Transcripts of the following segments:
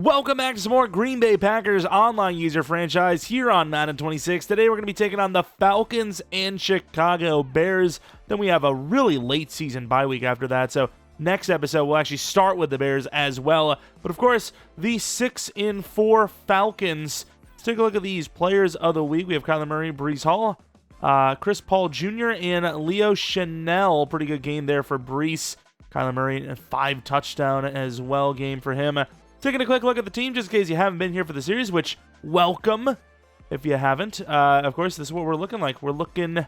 Welcome back to some more Green Bay Packers online user franchise here on Madden 26. Today we're going to be taking on the Falcons and Chicago Bears. Then we have a really late season bye week after that, so next episode we'll actually start with the Bears as well. But of course, the 6-4 Falcons. Let's take a look at these players of the week. We have Kyler Murray, Breece Hall, Chris Paul Jr., and Leo Chanel. Pretty good game there for Breece. Kyler Murray, a 5 touchdown as well game for him. Taking a quick look at the team, just in case you haven't been here for the series, which, welcome, if you haven't. Of course, this is what we're looking like. We're looking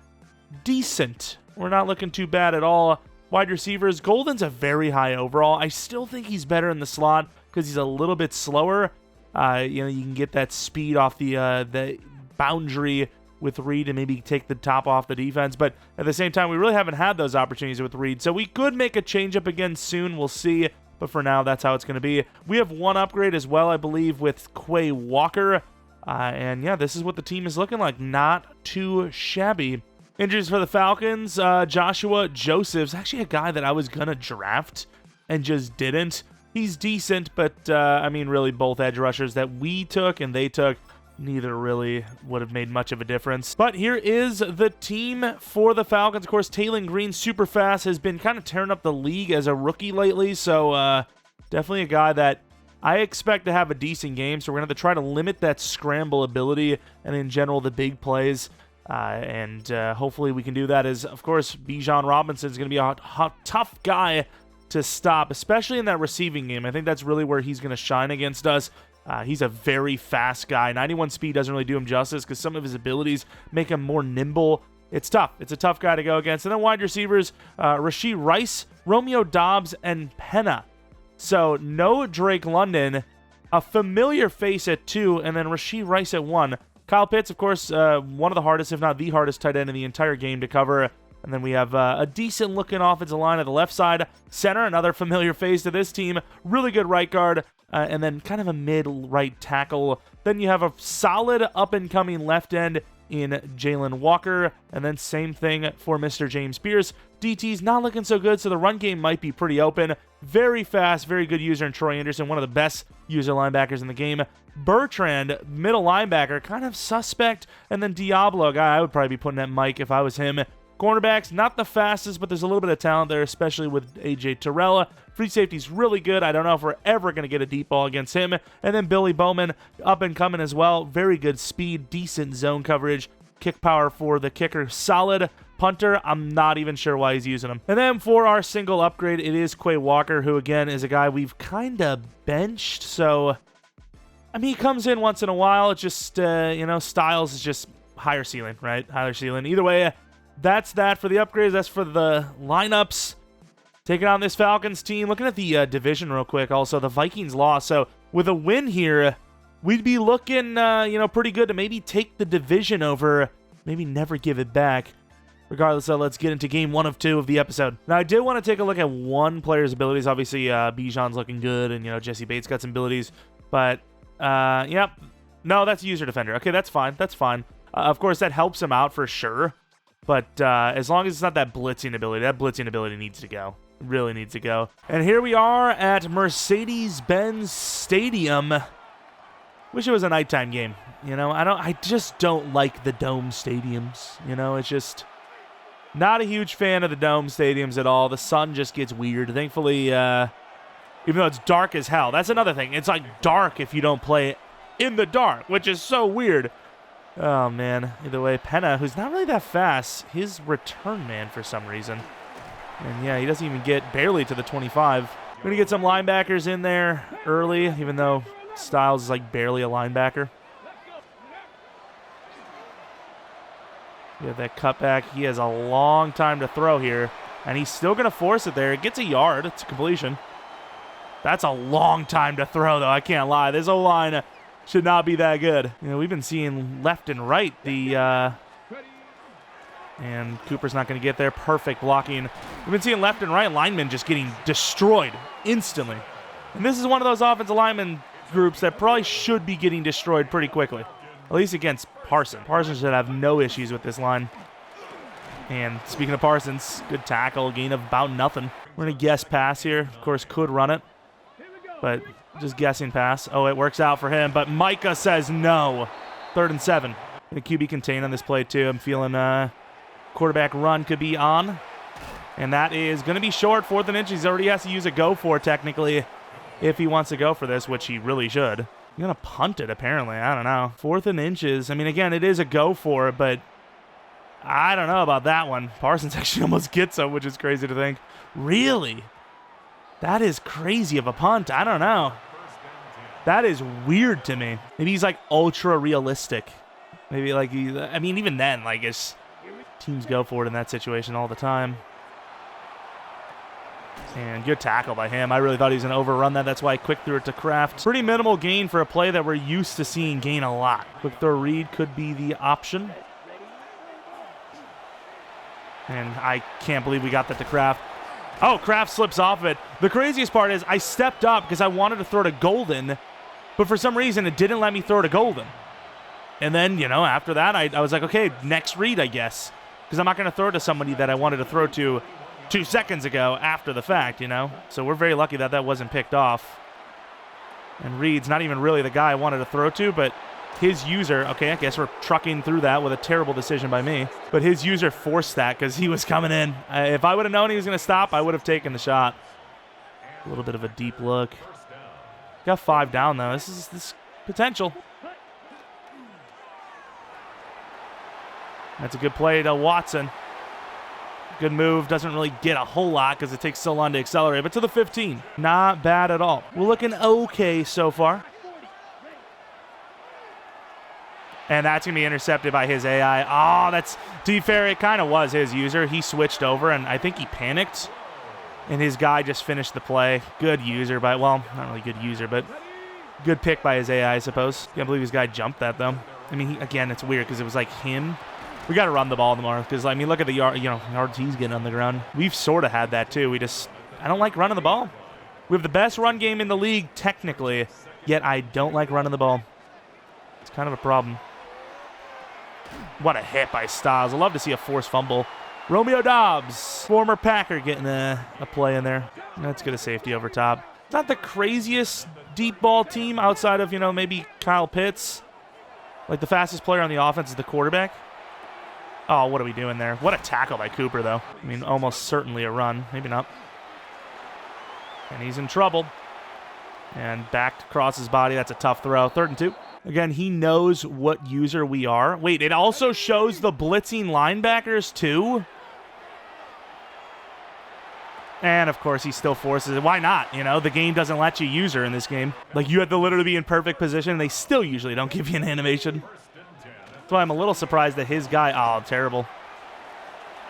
decent. We're not looking too bad at all. Wide receivers, Golden's a very high overall. I still think he's better in the slot because he's a little bit slower. You can get that speed off the boundary with Reed and maybe take the top off the defense. But at the same time, we really haven't had those opportunities with Reed. So we could make a change up again soon. We'll see. But for now, that's how it's going to be. We have one upgrade as well, I believe, with Quay Walker. And yeah, this is what the team is looking like. Not too shabby. Injuries for the Falcons. Joshua Joseph's actually a guy that I was going to draft and just didn't. He's decent, but I mean, really both edge rushers that we took and they took, neither really would have made much of a difference. But here is the team for the Falcons. Of course, Taylon Green, super fast, has been kind of tearing up the league as a rookie lately. So definitely a guy that I expect to have a decent game. So we're going to have to try to limit that scramble ability and in general the big plays. And hopefully we can do that as, of course, Bijan Robinson is going to be a tough guy to stop, especially in that receiving game. I think that's really where he's going to shine against us. He's a very fast guy. 91 speed doesn't really do him justice because some of his abilities make him more nimble. It's tough. It's a tough guy to go against. And then wide receivers, Rashee Rice, Romeo Doubs, and Penna. So no Drake London, a familiar face at 2, and then Rashee Rice at 1. Kyle Pitts, of course, one of the hardest, if not the hardest, tight end in the entire game to cover. And then we have a decent-looking offensive line at the left side. Center, another familiar face to this team. Really good right guard. And then kind of a mid-right tackle. Then you have a solid up-and-coming left end in Jalen Walker. And then same thing for Mr. James Pierce. DT's not looking so good, so the run game might be pretty open. Very fast, very good user in Troy Anderson, one of the best user linebackers in the game. Bertrand, middle linebacker, kind of suspect. And then Diablo, a guy I would probably be putting at Mike if I was him. Cornerbacks, not the fastest, but there's a little bit of talent there, especially with A.J. Terrell. Free safety's really good. I don't know if we're ever going to get a deep ball against him. And then Billy Bowman, up and coming as well. Very good speed, decent zone coverage. Kick power for the kicker, solid. Punter, I'm not even sure why he's using him. And then for our single upgrade, it is Quay Walker, who again is a guy we've kind of benched. So, I mean, he comes in once in a while. It's just, Styles is just higher ceiling, right? Higher ceiling. Either way, that's that for the upgrades. That's for the lineups. Taking on this Falcons team. Looking at the division real quick. Also, the Vikings lost. So, with a win here, we'd be looking, pretty good to maybe take the division over. Maybe never give it back. Regardless, let's get into game 1 of 2 of the episode. Now, I did want to take a look at one player's abilities. Obviously, Bijan's looking good, and, Jesse Bates got some abilities. But, yep. No, that's user defender. Okay, that's fine. That's fine. Of course, that helps him out for sure. But as long as it's not that blitzing ability needs to go. It really needs to go. And here we are at Mercedes-Benz Stadium. Wish it was a nighttime game. I just don't like the dome stadiums. It's just not a huge fan of the dome stadiums at all. The sun just gets weird. Thankfully, even though it's dark as hell. That's another thing. It's like dark if you don't play in the dark, which is so weird. Oh, man. Either way, Penna, who's not really that fast, his return man for some reason. And, yeah, he doesn't even get barely to the 25. We're going to get some linebackers in there early, even though Styles is, like, barely a linebacker. We have that cutback. He has a long time to throw here, and he's still going to force it there. It gets a yard. It's a completion. That's a long time to throw, though. I can't lie. This O-line should not be that good. We've been seeing left and right. And Cooper's not going to get there. Perfect blocking. We've been seeing left and right linemen just getting destroyed instantly. And this is one of those offensive lineman groups that probably should be getting destroyed pretty quickly. At least against Parsons. Parsons should have no issues with this line. And speaking of Parsons, good tackle, gain of about nothing. We're going to guess pass here. Of course, could run it. But Just guessing pass. Oh, it works out for him, but Micah says no. 3rd and 7. The QB contain on this play, too. I'm feeling quarterback run could be on. And that is going to be short. 4th and inches. He already has to use a go for, technically, if he wants to go for this, which he really should. He's going to punt it, apparently. I don't know. 4th and inches. I mean, again, it is a go for it, but I don't know about that one. Parsons actually almost gets him, which is crazy to think. Really? That is crazy of a punt. I don't know. That is weird to me. Maybe he's like ultra realistic. Maybe like I mean, even then, like his teams go for it in that situation all the time. And good tackle by him. I really thought he was going to overrun that. That's why I quick threw it to Kraft. Pretty minimal gain for a play that we're used to seeing gain a lot. Quick throw read could be the option. And I can't believe we got that to Kraft. Oh, Kraft slips off of it. The craziest part is I stepped up because I wanted to throw to Golden, but for some reason it didn't let me throw to Golden. And then, you know, after that, I was like, okay, next read, I guess. Because I'm not going to throw to somebody that I wanted to throw to 2 seconds ago after the fact, you know. So we're very lucky that that wasn't picked off. And Reed's not even really the guy I wanted to throw to, but his user, okay, I guess we're trucking through that with a terrible decision by me. But his user forced that because he was coming in. If I would have known he was going to stop, I would have taken the shot. A little bit of a deep look. Got 5 down, though. This is potential. That's a good play to Watson. Good move. Doesn't really get a whole lot because it takes so long to accelerate. But to the 15. Not bad at all. We're looking okay so far. And that's going to be intercepted by his AI. Oh, that's, to be fair, it kind of was his user. He switched over, and I think he panicked. And his guy just finished the play. Good user, but, well, not really good user, but good pick by his AI, I suppose. Can't believe his guy jumped that, though. I mean, again, it's weird because it was like him. We got to run the ball tomorrow because, I mean, look at the yards he's getting on the ground. We've sort of had that, too. I don't like running the ball. We have the best run game in the league, technically, yet I don't like running the ball. It's kind of a problem. What a hit by Styles. I'd love to see a forced fumble. Romeo Dobbs, former Packer, getting a play in there. Let's get a safety over top. Not the craziest deep ball team outside of, maybe Kyle Pitts. Like the fastest player on the offense is the quarterback. Oh, what are we doing there? What a tackle by Cooper, though. I mean, almost certainly a run. Maybe not. And he's in trouble. And backed across his body. That's a tough throw. 3rd and 2. Again, he knows what user we are. Wait, it also shows the blitzing linebackers, too? And, of course, he still forces it. Why not? The game doesn't let you user in this game. Like, you have to literally be in perfect position, and they still usually don't give you an animation. That's why I'm a little surprised that his guy... Oh, terrible.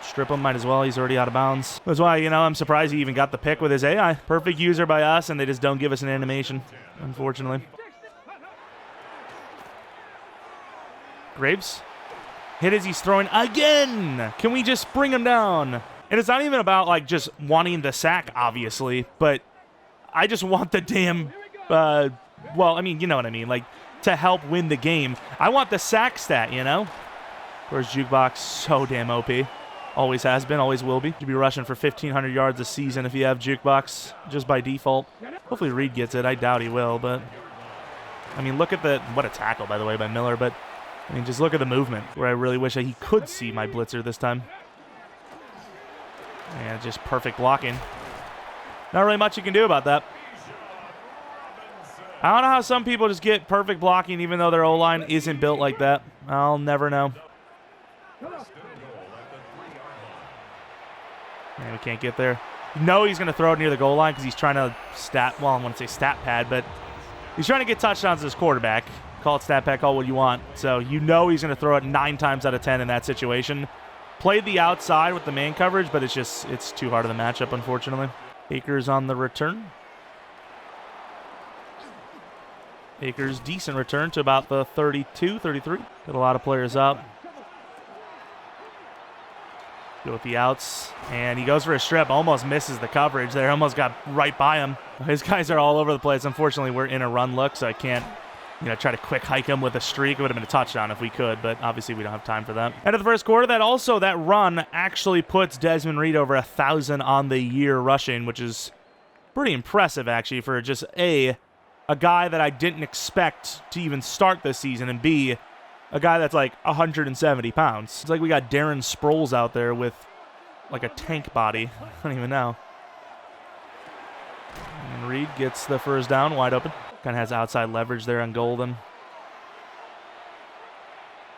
Strip him, might as well. He's already out of bounds. That's why, I'm surprised he even got the pick with his AI. Perfect user by us, and they just don't give us an animation, unfortunately. Graves. Hit as he's throwing again. Can we just bring him down? And it's not even about, like, just wanting the sack, obviously, but I just want the damn, well, I mean, you know what I mean, like, to help win the game. I want the sack stat, Of course, Jukebox, so damn OP. Always has been, always will be. You'd be rushing for 1,500 yards a season if you have Jukebox, just by default. Hopefully Reed gets it. I doubt he will, but, I mean, look at what a tackle, by the way, by Miller, but, I mean, just look at the movement, where I really wish that he could see my blitzer this time. And just perfect blocking. Not really much you can do about that. I don't know how some people just get perfect blocking even though their O-line isn't built like that. I'll never know. And we can't get there. You know he's going to throw it near the goal line because he's trying to I want to say stat pad, but he's trying to get touchdowns as quarterback. Call it stat pad, call it what you want. So you know he's going to throw it 9 times out of 10 in that situation. Played the outside with the man coverage, but it's too hard of the matchup, unfortunately. Akers on the return. Akers, decent return to about the 32, 33. Got a lot of players up. Go with the outs, and he goes for a strip. Almost misses the coverage there. Almost got right by him. His guys are all over the place. Unfortunately, we're in a run look, so I can't try to quick hike him with a streak. It would have been a touchdown if we could, but obviously we don't have time for that. End of the first quarter, that run actually puts Desmond Reed over 1,000 on the year rushing, which is pretty impressive, actually, for just a guy that I didn't expect to even start this season, and B, a guy that's like 170 pounds. It's like we got Darren Sproles out there with like a tank body. I don't even know. And Reed gets the first down, wide open. Kind of has outside leverage there on Golden.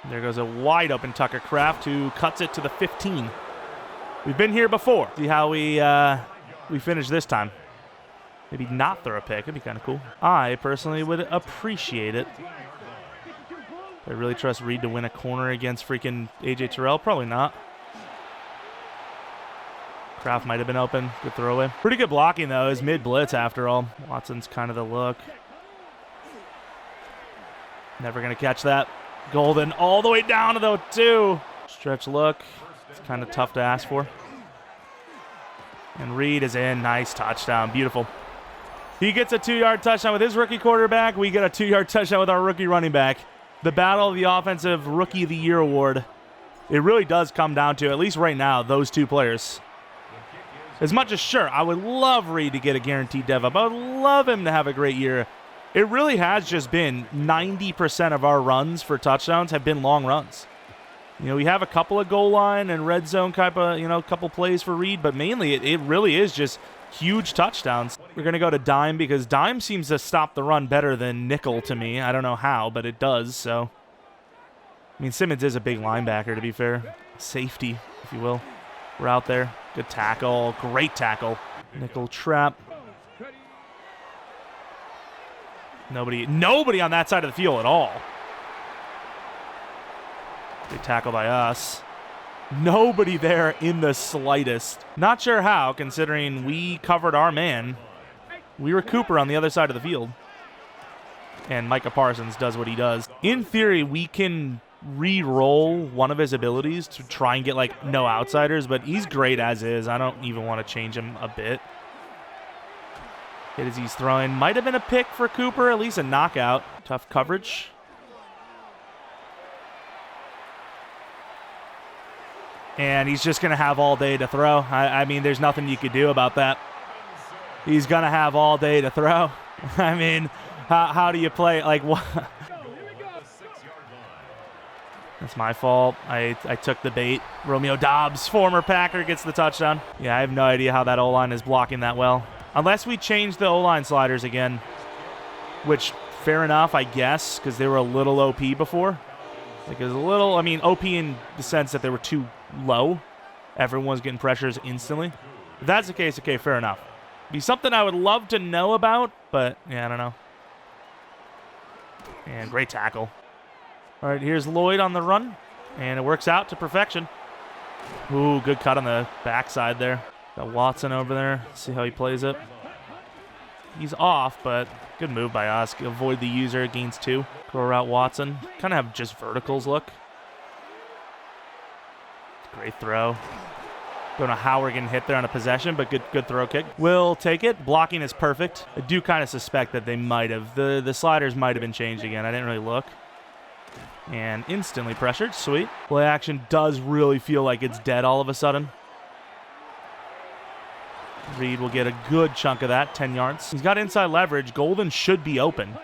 There goes a wide open Tucker Kraft who cuts it to the 15. We've been here before. See how we finish this time. Maybe not throw a pick. It'd be kind of cool. I personally would appreciate it. I really trust Reed to win a corner against freaking AJ Terrell. Probably not. Kraft might have been open. Good throwaway. Pretty good blocking, though. Is mid-blitz, after all. Watson's kind of the look. Never going to catch that. Golden all the way down to the 2. Stretch look. It's kind of tough to ask for. And Reed is in. Nice touchdown. Beautiful. He gets a 2-yard touchdown with his rookie quarterback. We get a 2-yard touchdown with our rookie running back. The battle of the Offensive Rookie of the Year award. It really does come down to, at least right now, those two players. As much as, sure, I would love Reed to get a guaranteed dev up. I would love him to have a great year. It really has just been 90% of our runs for touchdowns have been long runs. You know, we have a couple of goal line and red zone type of, you know, couple plays for Reed, but mainly it really is just huge touchdowns. We're going to go to dime because dime seems to stop the run better than nickel to me. I don't know how, but it does, so. I mean, Simmons is a big linebacker, to be fair. Safety, if you will. We're out there. Good tackle. Great tackle. Nickel trap. Nobody on that side of the field at all. Good tackle by us. Nobody there in the slightest. Not sure how, considering we covered our man. We were Cooper on the other side of the field. And Micah Parsons does what he does. In theory, we can re-roll one of his abilities to try and get, like, no outsiders, but he's great as is. I don't even want to change him a bit. Hit as he's throwing. Might have been a pick for Cooper, at least a knockout. Tough coverage. And he's just going to have all day to throw. I mean, there's nothing you could do about that. He's going to have all day to throw. I mean, how do you play? Like, what? That's my fault. I took the bait. Romeo Doubs, former Packer, gets the touchdown. Yeah, I have no idea how that O-line is blocking that well. Unless we change the O-line sliders again, which, fair enough, I guess, because they were a little OP before. Like, it was a little, I mean, OP in the sense that they were too low. Everyone's getting pressures instantly. If that's the case, okay, fair enough. Be something I would love to know about, but, yeah, I don't know. And great tackle. All right, here's Lloyd on the run, and it works out to perfection. Ooh, good cut on the backside there. Got Watson over there. See how he plays it. He's off, but good move by us. Avoid the user, gains 2. Throw out Watson. Kind of have just verticals look. Great throw. Don't know how we're getting hit there on a possession, but good throw kick. We'll take it. Blocking is perfect. I do kind of suspect that they might have. The sliders might have been changed again. I didn't really look. And instantly pressured. Sweet. Play action does really feel like it's dead all of a sudden. Reed will get a good chunk of that, 10 yards. He's got inside leverage. Golden should be open.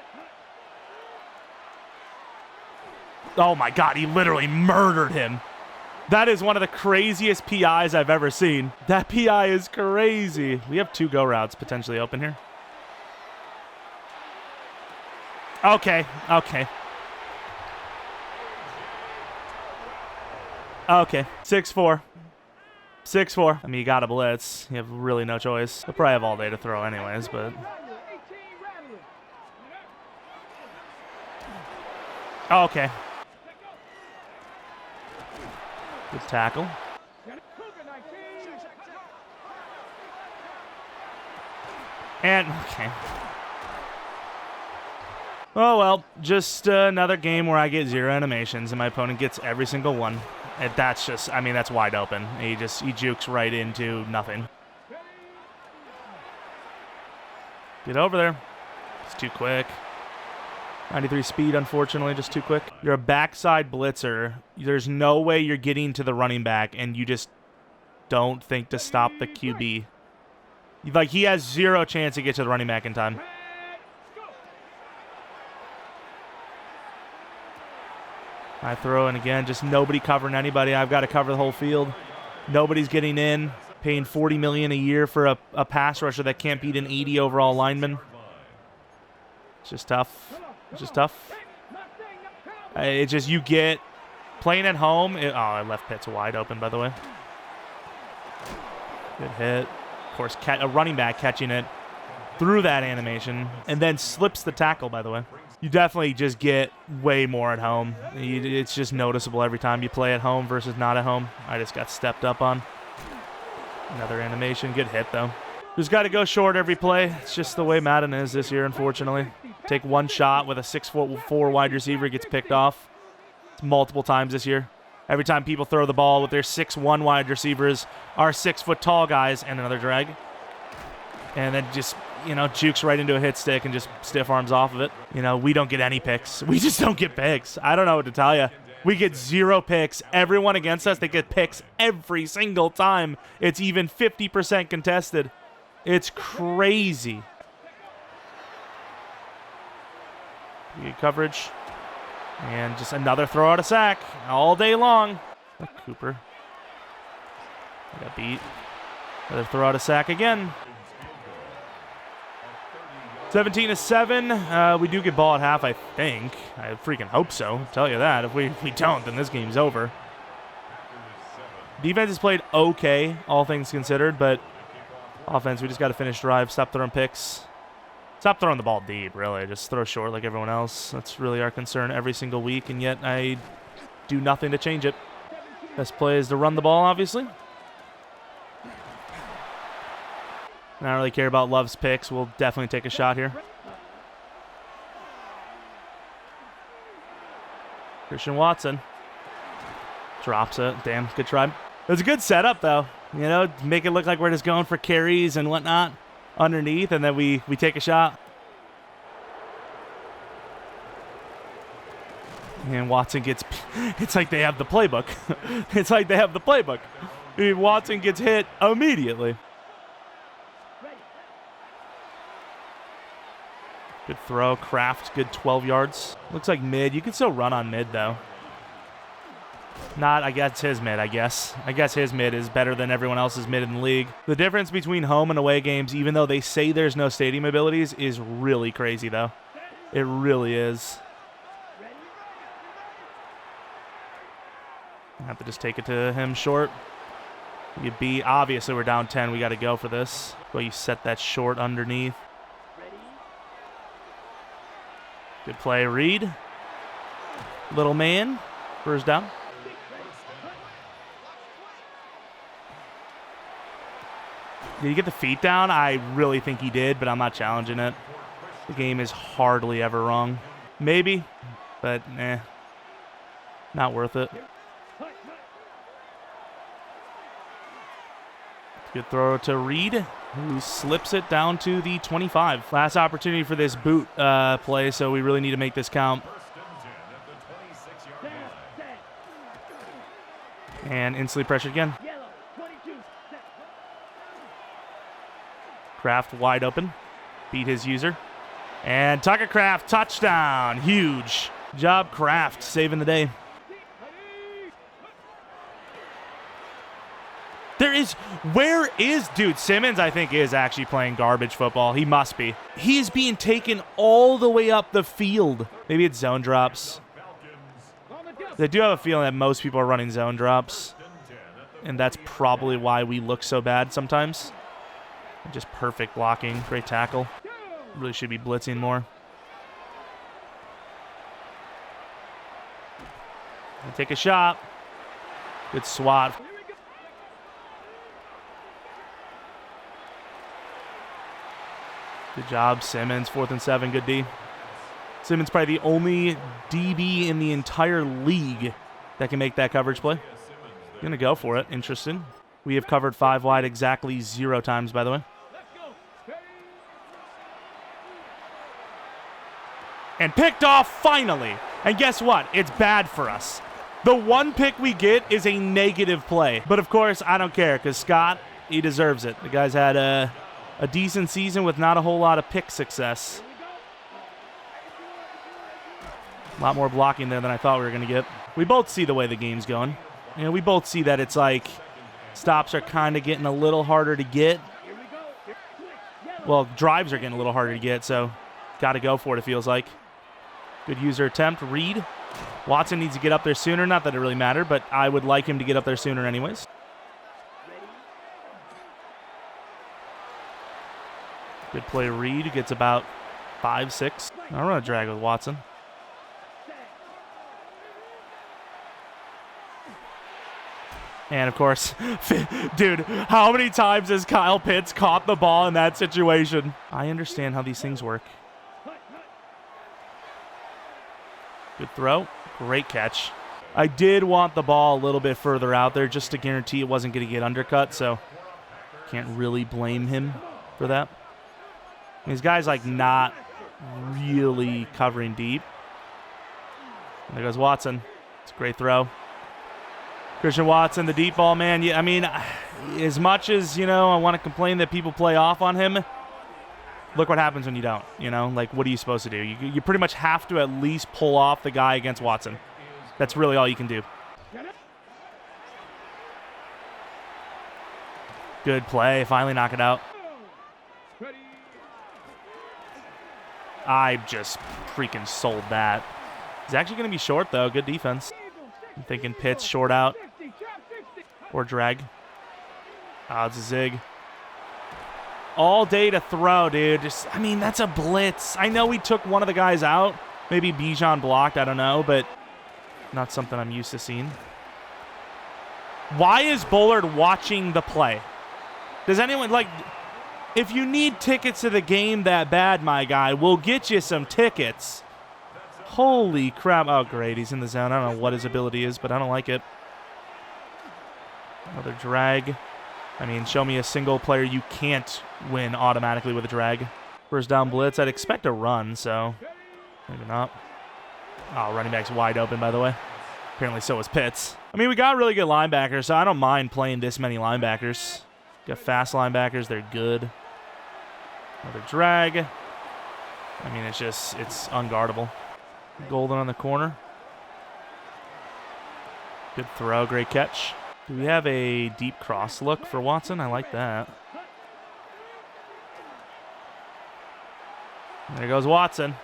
Oh my God, he literally murdered him. That is one of the craziest PIs I've ever seen. That PI is crazy. We have 2 go routes potentially open here. Okay. Okay. 6-4. 6-4. I mean, you got a blitz. You have really no choice. They'll probably have all day to throw anyways, but. Okay. Good tackle. And, okay. Oh, well, just another game where I get 0 animations and my opponent gets every single one. And that's just, I mean, that's wide open. He jukes right into nothing. Get over there. It's too quick. 93 speed, unfortunately, just too quick. You're a backside blitzer. There's no way you're getting to the running back, and you just don't think to stop the QB. Like, he has 0 chance to get to the running back in time. I throw, and again, just nobody covering anybody. I've got to cover the whole field. Nobody's getting in. Paying $40 million a year for a pass rusher that can't beat an 80 overall lineman. It's just tough. It's just tough. It's just you get playing at home. I left Pitts wide open, by the way. Good hit. Of course, a running back catching it through that animation and then slips the tackle, by the way. You definitely just get way more at home. It's just noticeable every time you play at home versus not at home. I just got stepped up on. Another animation. Good hit, though. Just got to go short every play. It's just the way Madden is this year, unfortunately. Take one shot with a 6'4" wide receiver, gets picked off. It's multiple times this year. Every time people throw the ball with their 6'1" wide receivers, our 6-foot-tall guys, and another drag. And then just, jukes right into a hit stick and just stiff arms off of it. We don't get any picks. We just don't get picks. I don't know what to tell you. We get 0 picks. Everyone against us, they get picks every single time. It's even 50% contested. It's crazy. Good coverage. And just another throw out of sack all day long. Cooper. Got beat. Another throw out of sack again. 17-7. We do get ball at half, I think. I freaking hope so. I'll tell you that. If we don't, then this game's over. Defense has played okay, all things considered, but offense, we just got to finish drive. Stop throwing picks. Stop throwing the ball deep, really. Just throw short like everyone else. That's really our concern every single week, and yet I do nothing to change it. Best play is to run the ball, obviously. I don't really care about Love's picks. We'll definitely take a shot here. Christian Watson. Drops it. Damn, good try. It was a good setup, though. Make it look like we're just going for carries and whatnot underneath, and then we take a shot. And Watson gets... It's like they have the playbook. It's like they have the playbook. Watson gets hit immediately. Good throw. Kraft, good 12 yards. Looks like mid. You can still run on mid, though. Not, I guess, his mid, I guess. I guess his mid is better than everyone else's mid in the league. The difference between home and away games, even though they say there's no stadium abilities, is really crazy, though. It really is. I have to just take it to him short. You beat. Obviously, we're down 10. We got to go for this. Well, you set that short underneath. Good play, Reed. Little man. First down. Did he get the feet down? I really think he did, but I'm not challenging it. The game is hardly ever wrong. Maybe, but not worth it. Good throw to Reed, who slips it down to the 25. Last opportunity for this boot play, so we really need to make this count. And instantly pressured again. Kraft wide open. Beat his user. And Tucker Kraft, touchdown. Huge job, Kraft, saving the day. Dude, Simmons, I think, is actually playing garbage football. He must be. He's being taken all the way up the field. Maybe it's zone drops. I do have a feeling that most people are running zone drops, and that's probably why we look so bad sometimes. Just perfect blocking. Great tackle. Really should be blitzing more. Take a shot. Good swat. Good job, Simmons. 4th and 7. Good D. Simmons probably the only DB in the entire league that can make that coverage play. Gonna go for it. Interesting. We have covered 5 wide exactly 0 times, by the way. And picked off finally. And guess what? It's bad for us. The one pick we get is a negative play. But of course, I don't care because Scott, he deserves it. The guy's had a decent season with not a whole lot of pick success. A lot more blocking there than I thought we were going to get. We both see the way the game's going. You know, we both see that it's like stops are kind of getting a little harder to get. Well, drives are getting a little harder to get, so got to go for it, it feels like. Good user attempt. Reed. Watson needs to get up there sooner. Not that it really mattered, but I would like him to get up there sooner anyways. Good play, Reed. Gets about 5, 6. I'll run a drag with Watson. And, of course, dude, how many times has Kyle Pitts caught the ball in that situation? I understand how these things work. Good throw. Great catch. I did want the ball a little bit further out there just to guarantee it wasn't going to get undercut, so can't really blame him for that. These guys, like, not really covering deep. And there goes Watson. It's a great throw. Christian Watson, the deep ball, man. Yeah, I mean, as much as, you know, I want to complain that people play off on him, look what happens when you don't, you know? Like, what are you supposed to do? You pretty much have to at least pull off the guy against Watson. That's really all you can do. Good play. Finally knock it out. I just freaking sold that. He's actually going to be short, though. Good defense. I'm thinking Pitts short out. Or drag. Oh, it's a zig. All day to throw, dude. I mean, that's a blitz. I know we took one of the guys out. Maybe Bijan blocked, I don't know, but not something I'm used to seeing. Why is Bullard watching the play? Does anyone, like, if you need tickets to the game that bad, my guy, we'll get you some tickets. Holy crap. Oh, great. He's in the zone. I don't know what his ability is, but I don't like it. Another drag. I mean, show me a single player you can't win automatically with a drag. First down blitz. I'd expect a run, so maybe not. Oh, running back's wide open, by the way. Apparently so is Pitts. I mean, we got really good linebackers, so I don't mind playing this many linebackers. Got fast linebackers. They're good. Another drag. I mean, it's unguardable. Golden on the corner. Good throw. Great catch. Do we have a deep cross look for Watson? I like that. There goes Watson.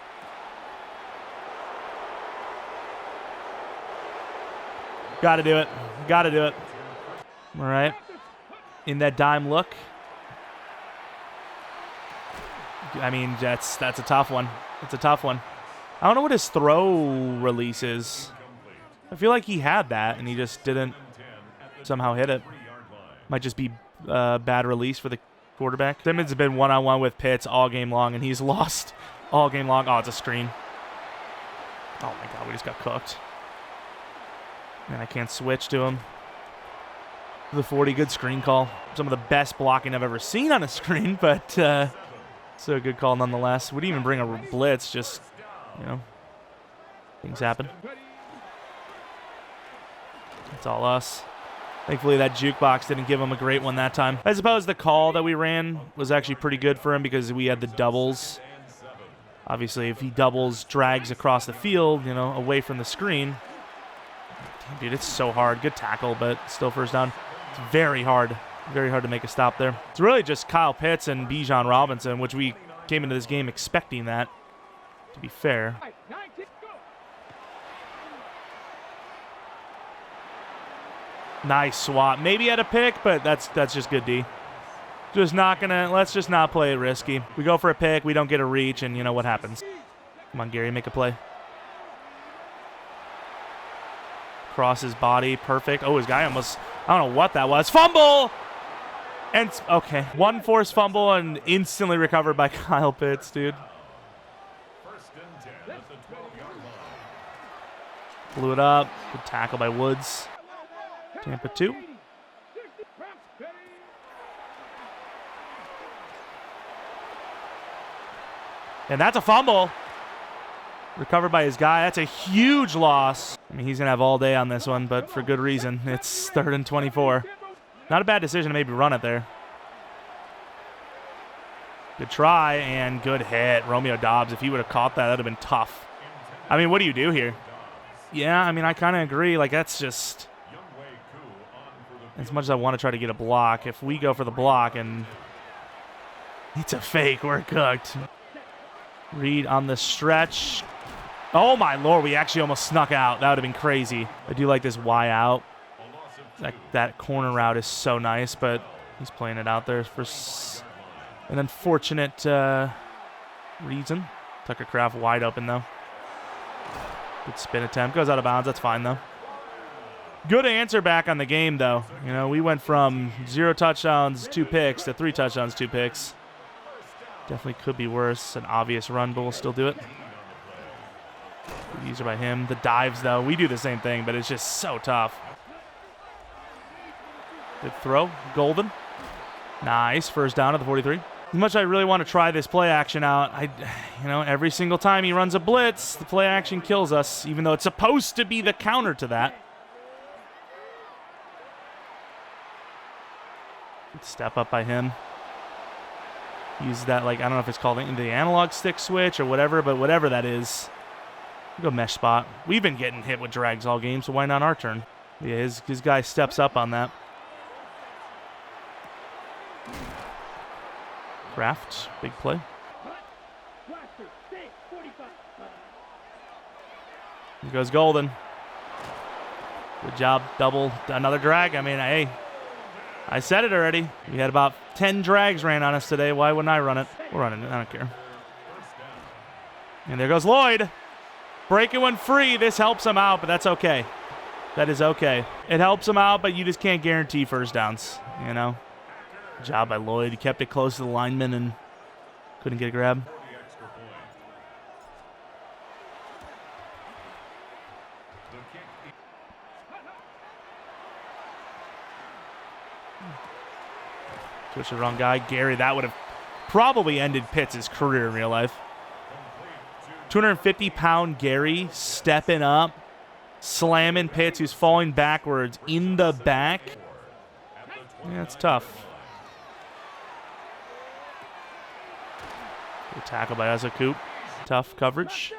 Got to do it. Got to do it. All right. In that dime look. I mean, that's a tough one. It's a tough one. I don't know what his throw release is. I feel like he had that, and he just didn't somehow hit it. Might just be bad release for the quarterback. Simmons has been one-on-one with Pitts all game long, and he's lost all game long. Oh, it's a screen. Oh, my God, we just got cooked. And I can't switch to him. The 40, good screen call. Some of the best blocking I've ever seen on a screen, but so a good call nonetheless. Wouldn't even bring a blitz, just, you know, things happen. It's all us. Thankfully, that jukebox didn't give him a great one that time. I suppose the call that we ran was actually pretty good for him because we had the doubles. Obviously, if he doubles, drags across the field, you know, away from the screen. Damn, dude, it's so hard. Good tackle, but still first down. It's very hard to make a stop there. It's really just Kyle Pitts and Bijan Robinson, which we came into this game expecting that, to be fair. Nice swap. Maybe at a pick, but that's just good D. Let's just not play it risky. We go for a pick, we don't get a reach, and you know what happens. Come on, Gary, make a play. Cross his body, perfect. Oh, his guy almost, I don't know what that was. Fumble! And, okay, one forced fumble and instantly recovered by Kyle Pitts, dude. Blew it up. Good tackle by Woods. Tampa 2. And that's a fumble. Recovered by his guy. That's a huge loss. I mean, he's going to have all day on this one, but for good reason. It's 3rd and 24. Not a bad decision to maybe run it there. Good try and good hit. Romeo Doubs, if he would have caught that, that would have been tough. I mean, what do you do here? Yeah, I mean, I kind of agree. Like, that's just... As much as I want to try to get a block, if we go for the block and it's a fake, we're cooked. Reed on the stretch. Oh, my Lord, we actually almost snuck out. That would have been crazy. I do like this Y out. That corner route is so nice, but he's playing it out there for an unfortunate reason. Tucker Kraft wide open, though. Good spin attempt. Goes out of bounds. That's fine, though. Good answer back on the game, though. You know, we went from 0 touchdowns, 2 picks to 3 touchdowns, 2 picks. Definitely could be worse. An obvious run, but we'll still do it. These are by him. The dives, though, we do the same thing, but it's just so tough. Good throw. Golden. Nice. First down at the 43. As much as I really want to try this play action out, every single time he runs a blitz, the play action kills us, even though it's supposed to be the counter to that. Step up by him. Use that, like, I don't know if it's called the analog stick switch or whatever, but whatever that is. Go mesh spot. We've been getting hit with drags all game, so why not our turn? Yeah, his guy steps up on that. Kraft, big play. Here goes Golden. Good job, double, another drag. I mean, hey, I said it already. We had about 10 drags ran on us today. Why wouldn't I run it? We're running it. I don't care. And there goes Lloyd. Breaking one free. This helps him out, but that's okay. That is okay. It helps him out, but you just can't guarantee first downs, you know? Good job by Lloyd. He kept it close to the lineman and couldn't get a grab. Switch the wrong guy. Gary, that would have probably ended Pitts' career in real life. 250-pound Gary stepping up, slamming Pitts, who's falling backwards in the back. Yeah, it's tough. Good tackle by Azakoop. Tough coverage.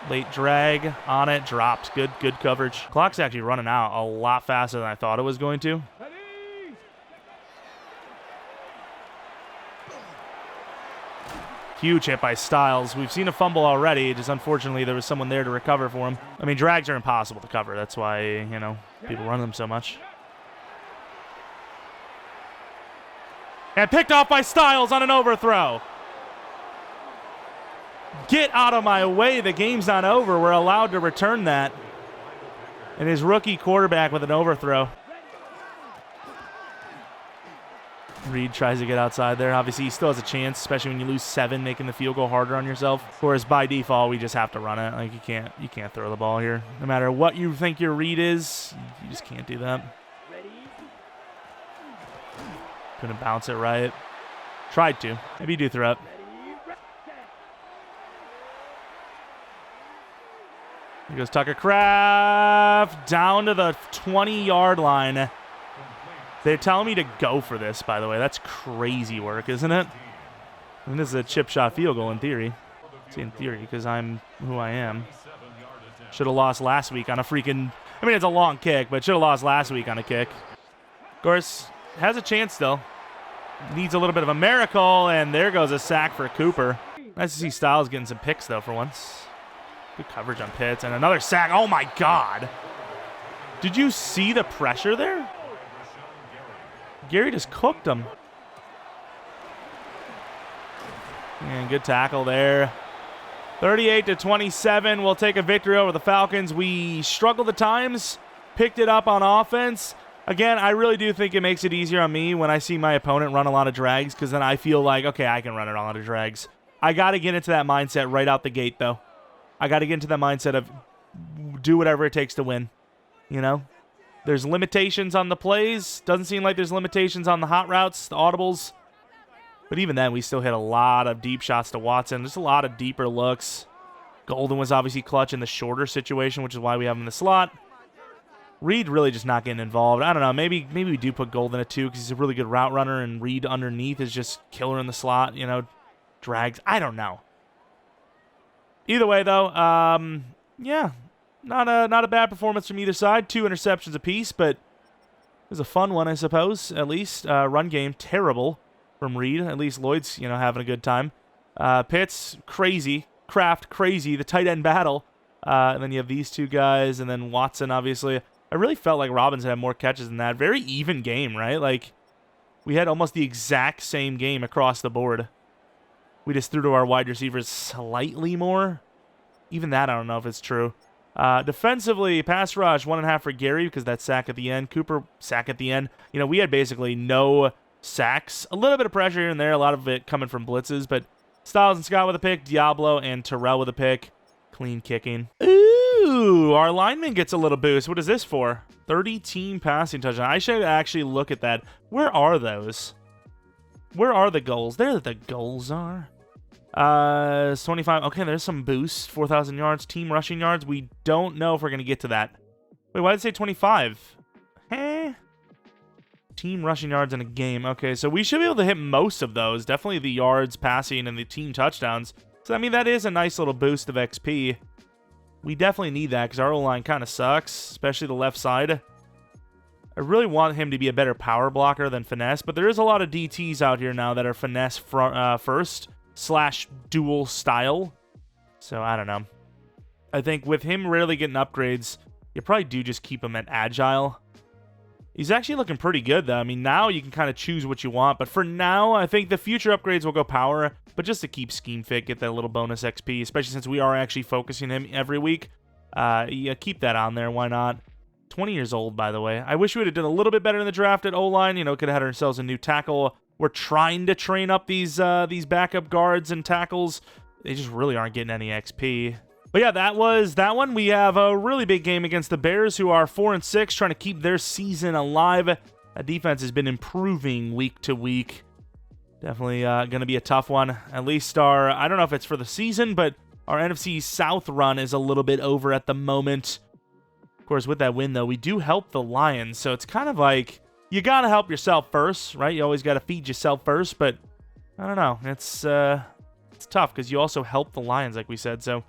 Late drag on it, drops. Good coverage. Clock's actually running out a lot faster than I thought it was going to. Huge hit by Styles. We've seen a fumble already. Just unfortunately, there was someone there to recover for him. I mean, drags are impossible to cover. That's why, you know, people run them so much. And picked off by Styles on an overthrow. Get out of my way. The game's not over. We're allowed to return that. And his rookie quarterback with an overthrow. Reed tries to get outside there. Obviously, he still has a chance, especially when you lose 7, making the field goal harder on yourself. Whereas by default, we just have to run it. Like, you can't throw the ball here. No matter what you think your read is, you just can't do that. Couldn't bounce it right. Tried to. Maybe you do throw it. Here goes Tucker Kraft down to the 20-yard line. They're telling me to go for this, by the way. That's crazy work, isn't it? I mean, this is a chip shot field goal in theory. It's in theory because I'm who I am. Should have lost last week on a freaking... I mean, it's a long kick, but should have lost last week on a kick. Of course, has a chance still. Needs a little bit of a miracle, and there goes a sack for Cooper. Nice to see Styles getting some picks, though, for once. Good coverage on Pitts, and another sack. Oh, my God. Did you see the pressure there? Gary just cooked him. And good tackle there. 38-27. We'll take a victory over the Falcons. We struggled at times, picked it up on offense. Again, I really do think it makes it easier on me when I see my opponent run a lot of drags, because then I feel like, okay, I can run a lot of drags. I got to get into that mindset right out the gate, though. I got to get into that mindset of do whatever it takes to win, you know? There's limitations on the plays. Doesn't seem like there's limitations on the hot routes, the audibles. But even then, we still hit a lot of deep shots to Watson. Just a lot of deeper looks. Golden was obviously clutch in the shorter situation, which is why we have him in the slot. Reed really just not getting involved. I don't know. Maybe we do put Golden at 2 because he's a really good route runner, and Reed underneath is just killer in the slot. You know, drags. I don't know. Either way, though, yeah, not a bad performance from either side. 2 interceptions apiece, but it was a fun one, I suppose, at least. Run game, terrible from Reed. At least Lloyd's, having a good time. Pitts, crazy. Kraft, crazy. The tight end battle. And then you have these two guys, and then Watson, obviously. I really felt like Robinson had more catches than that. Very even game, right? Like, we had almost the exact same game across the board. We just threw to our wide receivers slightly more. Even that, I don't know if it's true. Defensively, pass rush, 1.5 for Gary because that sack at the end. Cooper, sack at the end. We had basically no sacks. A little bit of pressure here and there, a lot of it coming from blitzes, but Styles and Scott with a pick, Diablo and Terrell with a pick. Clean kicking. Ooh, our lineman gets a little boost. What is this for? 30 team passing touchdown. I should actually look at that. Where are those? Where are the goals? There the goals are. 25. Okay, there's some boosts. 4,000 yards. Team rushing yards. We don't know if we're going to get to that. Wait, why did it say 25? Team rushing yards in a game. Okay, so we should be able to hit most of those. Definitely the yards, passing, and the team touchdowns. So, I mean, that is a nice little boost of XP. We definitely need that because our O-line kind of sucks, especially the left side. I really want him to be a better power blocker than finesse, but there is a lot of DTs out here now that are finesse first / dual style. So, I don't know. I think with him rarely getting upgrades, you probably do just keep him at agile. He's actually looking pretty good, though. I mean, now you can kind of choose what you want. But for now, I think the future upgrades will go power. But just to keep scheme fit, get that little bonus XP, especially since we are actually focusing him every week. Yeah, keep that on there. Why not? 20 years old, by the way. I wish we would have done a little bit better in the draft at O-line. Could have had ourselves a new tackle. We're trying to train up these backup guards and tackles. They just really aren't getting any XP. But yeah, that was that one. We have a really big game against the Bears, who are 4-6, trying to keep their season alive. That defense has been improving week to week. Definitely going to be a tough one. At least I don't know if it's for the season, but our NFC South run is a little bit over at the moment. Of course, with that win, though, we do help the Lions. So it's kind of like you got to help yourself first, right? You always got to feed yourself first. But I don't know. It's tough because you also help the Lions, like we said. So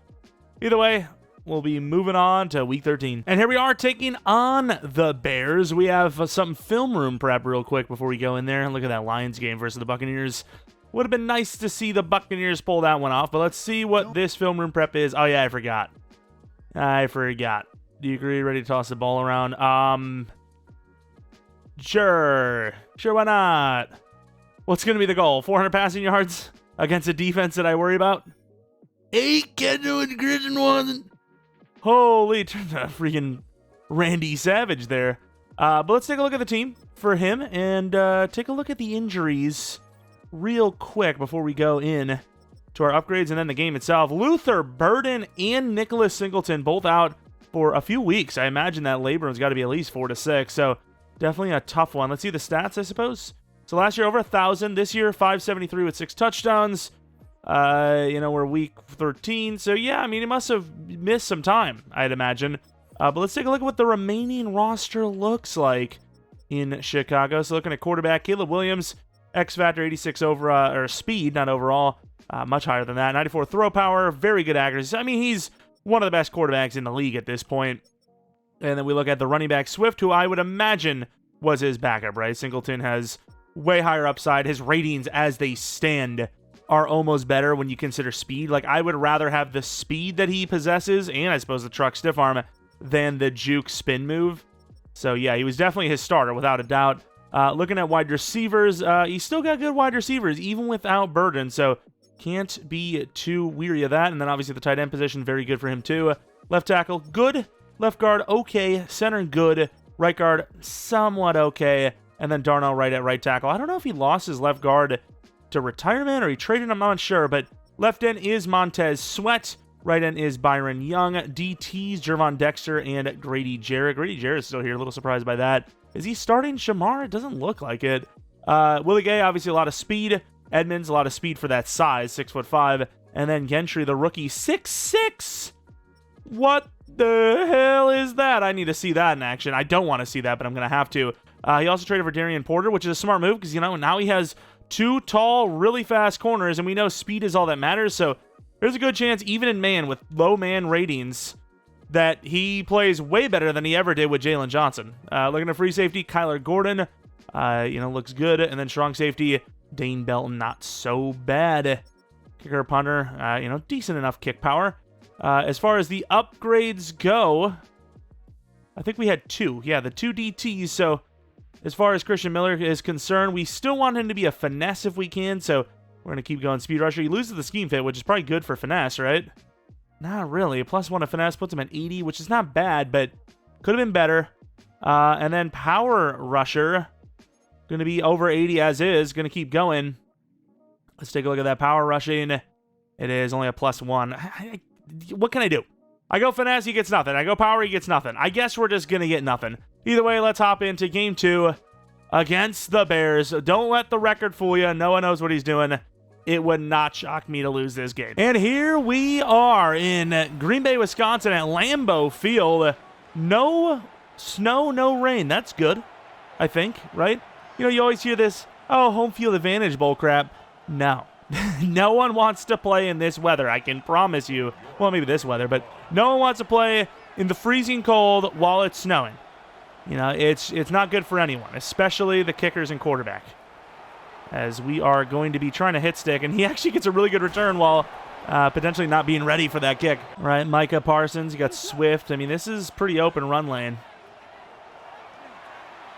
either way, we'll be moving on to Week 13. And here we are taking on the Bears. We have some film room prep real quick before we go in there. Look at that Lions game versus the Buccaneers. Would have been nice to see the Buccaneers pull that one off, but let's see what this film room prep is. Oh, yeah, I forgot. Do you agree? Ready to toss the ball around? Sure, why not? What's going to be the goal? 400 passing yards against a defense that I worry about? 8 Kendall and Christian wasn't. Holy, turned to freaking Randy Savage there. But let's take a look at the team for him and take a look at the injuries real quick before we go in to our upgrades and then the game itself. Luther Burden and Nicholas Singleton both out for a few weeks. I imagine that Labor's got to be at least 4 to 6. So definitely a tough one. Let's see the stats, I suppose. So last year over 1,000. This year 573 with 6 touchdowns. We're week 13. So yeah, I mean, he must have missed some time, I'd imagine. But let's take a look at what the remaining roster looks like in Chicago. So looking at quarterback, Caleb Williams, X Factor 86 or speed, not overall, much higher than that. 94 throw power, very good accuracy. I mean, he's one of the best quarterbacks in the league at this point. And then we look at the running back Swift, who I would imagine was his backup, right? Singleton has way higher upside. His ratings as they stand are almost better when you consider speed. Like, I would rather have the speed that he possesses, and I suppose the truck stiff arm, than the juke spin move. So yeah, he was definitely his starter without a doubt. Looking at wide receivers, he's still got good wide receivers, even without Burden, so can't be too weary of that. And then obviously the tight end position, very good for him too. Left tackle, good. Left guard, okay. Center, good. Right guard, somewhat okay. And then Darnell right at right tackle. I don't know if he lost his left guard to retirement or he traded, I'm not sure, but left end is Montez Sweat. Right end is Byron Young. DTs, Jervon Dexter and Grady Jarrett. Grady Jarrett is still here, a little surprised by that. Is he starting Shamar? It doesn't look like it. Willie Gay, obviously a lot of speed. Edmonds, a lot of speed for that size, 6'5". And then Gentry, the rookie, 6'6". What the hell is that? I need to see that in action. I don't want to see that, but I'm going to have to. He also traded for Darian Porter, which is a smart move because, now he has two tall, really fast corners, and we know speed is all that matters, so there's a good chance, even in man with low man ratings, that he plays way better than he ever did with Jalen Johnson. Looking at free safety, Kyler Gordon, looks good. And then strong safety, Dane Belton, not so bad. Kicker, punter, decent enough kick power. As far as the upgrades go, I think we had two. Yeah, the two DTs. So as far as Christian Miller is concerned, we still want him to be a finesse if we can. So we're going to keep going speed rusher. He loses the scheme fit, which is probably good for finesse, right? Not really. A +1 of finesse puts him at 80, which is not bad, but could have been better. And then power rusher, going to be over 80 as is. Going to keep going. Let's take a look at that power rushing. It is only a +1. What can I do? I go finesse, he gets nothing. I go power, he gets nothing. I guess we're just going to get nothing. Either way, let's hop into game 2 against the Bears. Don't let the record fool you. No one knows what he's doing. It would not shock me to lose this game. And here we are in Green Bay, Wisconsin at Lambeau Field. No snow, no rain. That's good, I think, right? You always hear this, oh, home field advantage bull crap. No. No one wants to play in this weather, I can promise you. Well, maybe this weather, but no one wants to play in the freezing cold while it's snowing. It's not good for anyone, especially the kickers and quarterback. As we are going to be trying to hit stick, and he actually gets a really good return while potentially not being ready for that kick. All right, Micah Parsons, you got Swift. I mean, this is pretty open run lane.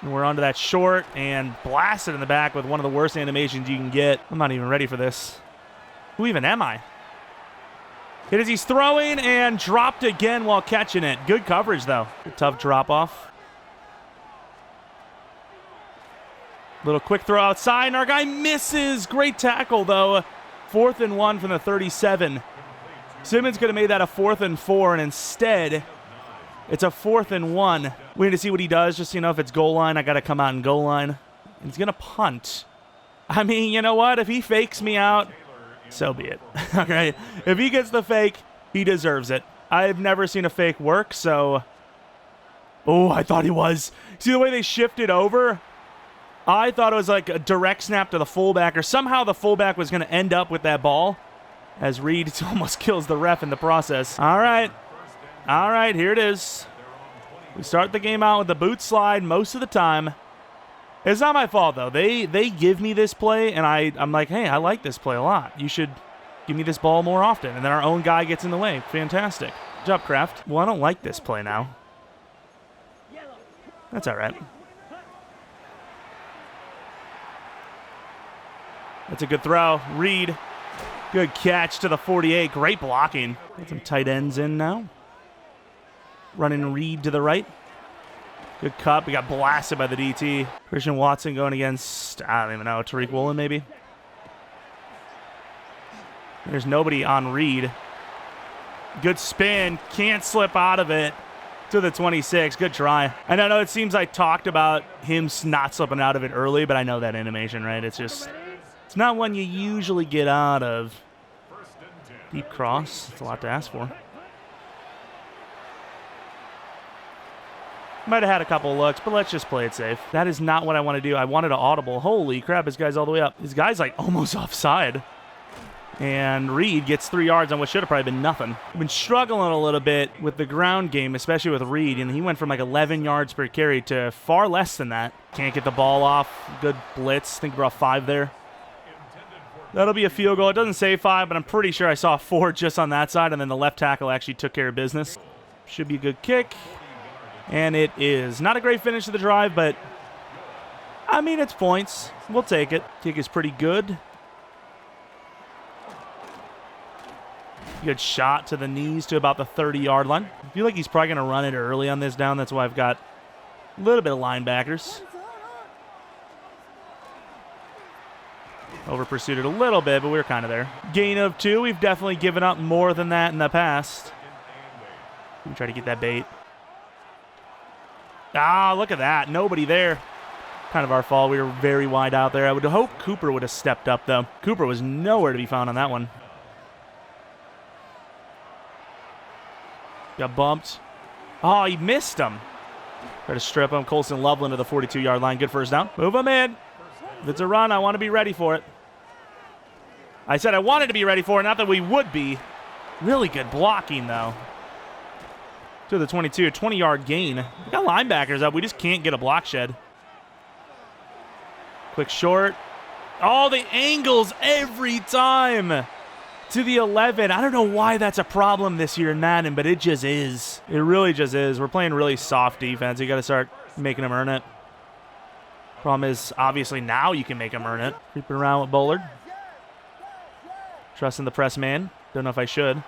And we're onto that short and blasted in the back with one of the worst animations you can get. I'm not even ready for this. Who even am I? Hit as he's throwing and dropped again while catching it. Good coverage, though. Good tough drop-off. Little quick throw outside, and our guy misses. Great tackle, though. 4th and 1 from the 37. Simmons could have made that a 4th and 4, and instead, it's a 4th and 1. We need to see what he does. Just, if it's goal line, I got to come out and goal line. He's going to punt. I mean, you know what? If he fakes me out, so be it. Okay? If he gets the fake, he deserves it. I've never seen a fake work, so... Oh, I thought he was. See the way they shifted over? I thought it was like a direct snap to the fullback, or somehow the fullback was going to end up with that ball, as Reed almost kills the ref in the process. All right, here it is. We start the game out with the boot slide most of the time. It's not my fault, though. They give me this play, and I'm like, hey, I like this play a lot. You should give me this ball more often. And then our own guy gets in the way. Fantastic. Good job, Kraft. Well, I don't like this play now. That's all right. That's a good throw. Reed, good catch to the 48. Great blocking. Got some tight ends in now. Running Reed to the right. Good cut. We got blasted by the DT. Christian Watson going against, I don't even know, Tariq Woolen maybe. There's nobody on Reed. Good spin. Can't slip out of it to the 26. Good try. And I know it seems I talked about him not slipping out of it early, but I know that animation, right? It's just... It's not one you usually get out of. Deep cross. It's a lot to ask for. Might have had a couple looks, but let's just play it safe. That is not what I want to do. I wanted an audible. Holy crap, this guy's all the way up. This guy's like almost offside. And Reed gets 3 yards on what should have probably been nothing. I've been struggling a little bit with the ground game, especially with Reed. And he went from like 11 yards per carry to far less than that. Can't get the ball off. Good blitz. Think about 5 there. That'll be a field goal. It doesn't say 5, but I'm pretty sure I saw 4 just on that side, and then the left tackle actually took care of business. Should be a good kick. And it is. Not a great finish to the drive, but, I mean, it's points. We'll take it. Kick is pretty good. Good shot to the knees to about the 30-yard line. I feel like he's probably going to run it early on this down. That's why I've got a little bit of linebackers. Over pursued it a little bit, but we were kind of there. Gain of 2. We've definitely given up more than that in the past. We try to get that bait. Ah, look at that. Nobody there. Kind of our fault. We were very wide out there. I would hope Cooper would have stepped up, though. Cooper was nowhere to be found on that one. Got bumped. Oh, he missed him. Try to strip him. Colson Loveland to the 42-yard line. Good first down. Move him in. If it's a run, I want to be ready for it. I said I wanted to be ready for it, not that we would be. Really good blocking, though. To the 22, a 20-yard gain. We got linebackers up. We just can't get a block shed. Quick short. All the angles every time. To the 11. I don't know why that's a problem this year in Madden, but it just is. It really just is. We're playing really soft defense. You got to start making them earn it. Problem is, obviously, now you can make them earn it. Creeping around with Bullard. Trusting the press man. Don't know if I should.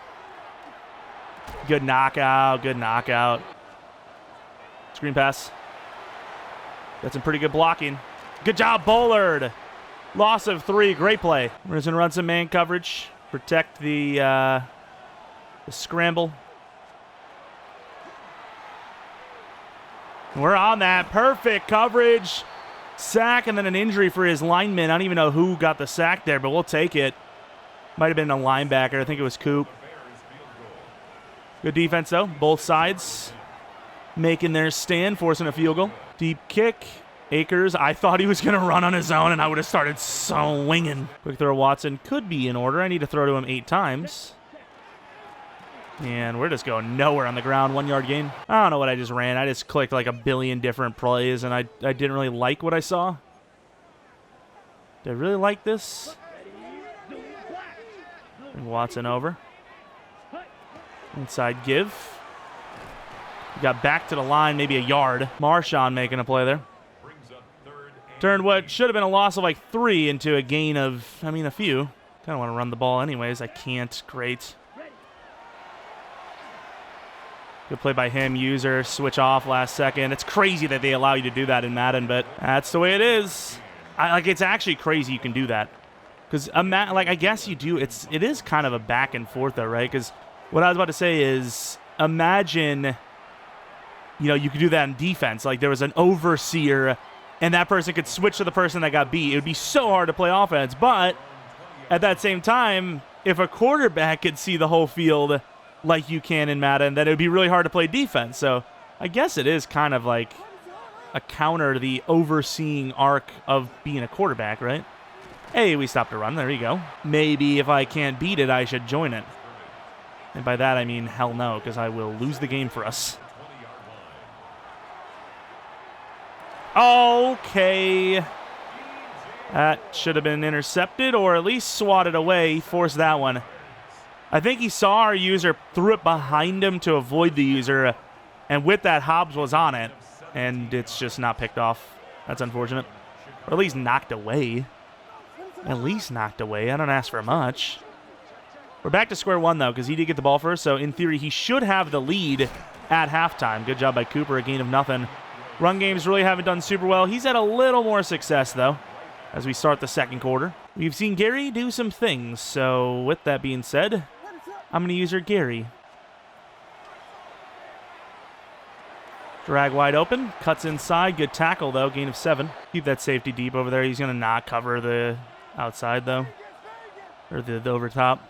Good knockout. Good knockout. Screen pass. Got some pretty good blocking. Good job, Bullard. Loss of 3. Great play. We're just going to run some man coverage. Protect the scramble. We're on that. Perfect coverage. Sack and then an injury for his lineman. I don't even know who got the sack there, but we'll take it. Might have been a linebacker. I think it was Coop. Good defense, though. Both sides making their stand, forcing a field goal. Deep kick. Akers. I thought he was going to run on his own, and I would have started swinging. Quick throw. Watson could be in order. I need to throw to him 8 times. And we're just going nowhere on the ground. 1-yard gain. I don't know what I just ran. I just clicked like a billion different plays, and I didn't really like what I saw. Did I really like this? Bring Watson over. Inside give. We got back to the line, maybe a yard. Marshawn making a play there. Turned what should have been a loss of like 3 into a gain of, I mean, a few. Kind of want to run the ball anyways. I can't. Great. Good play by him. User, switch off last second. It's crazy that they allow you to do that in Madden, but that's the way it is. It's actually crazy you can do that. Because, I guess you do. It is kind of a back and forth, though, right? Because what I was about to say is, imagine, you could do that in defense. Like, there was an overseer, and that person could switch to the person that got beat. It would be so hard to play offense. But at that same time, if a quarterback could see the whole field like you can in Madden, then it would be really hard to play defense. So I guess it is kind of like a counter to the overseeing arc of being a quarterback, right? Hey, we stopped a run. There you go. Maybe if I can't beat it, I should join it. And by that, I mean hell no, because I will lose the game for us. Okay. That should have been intercepted or at least swatted away. He forced that one. I think he saw our user, threw it behind him to avoid the user, and with that, Hobbs was on it, and it's just not picked off. That's unfortunate. Or at least knocked away. At least knocked away. I don't ask for much. We're back to square one, though, because he did get the ball first, so in theory, he should have the lead at halftime. Good job by Cooper, a gain of nothing. Run games really haven't done super well. He's had a little more success, though, as we start the second quarter. We've seen Gary do some things, so with that being said, I'm going to use her Gary. Drag wide open, cuts inside, good tackle, though, gain of 7. Keep that safety deep over there. He's going to not cover the outside, though, or the over top.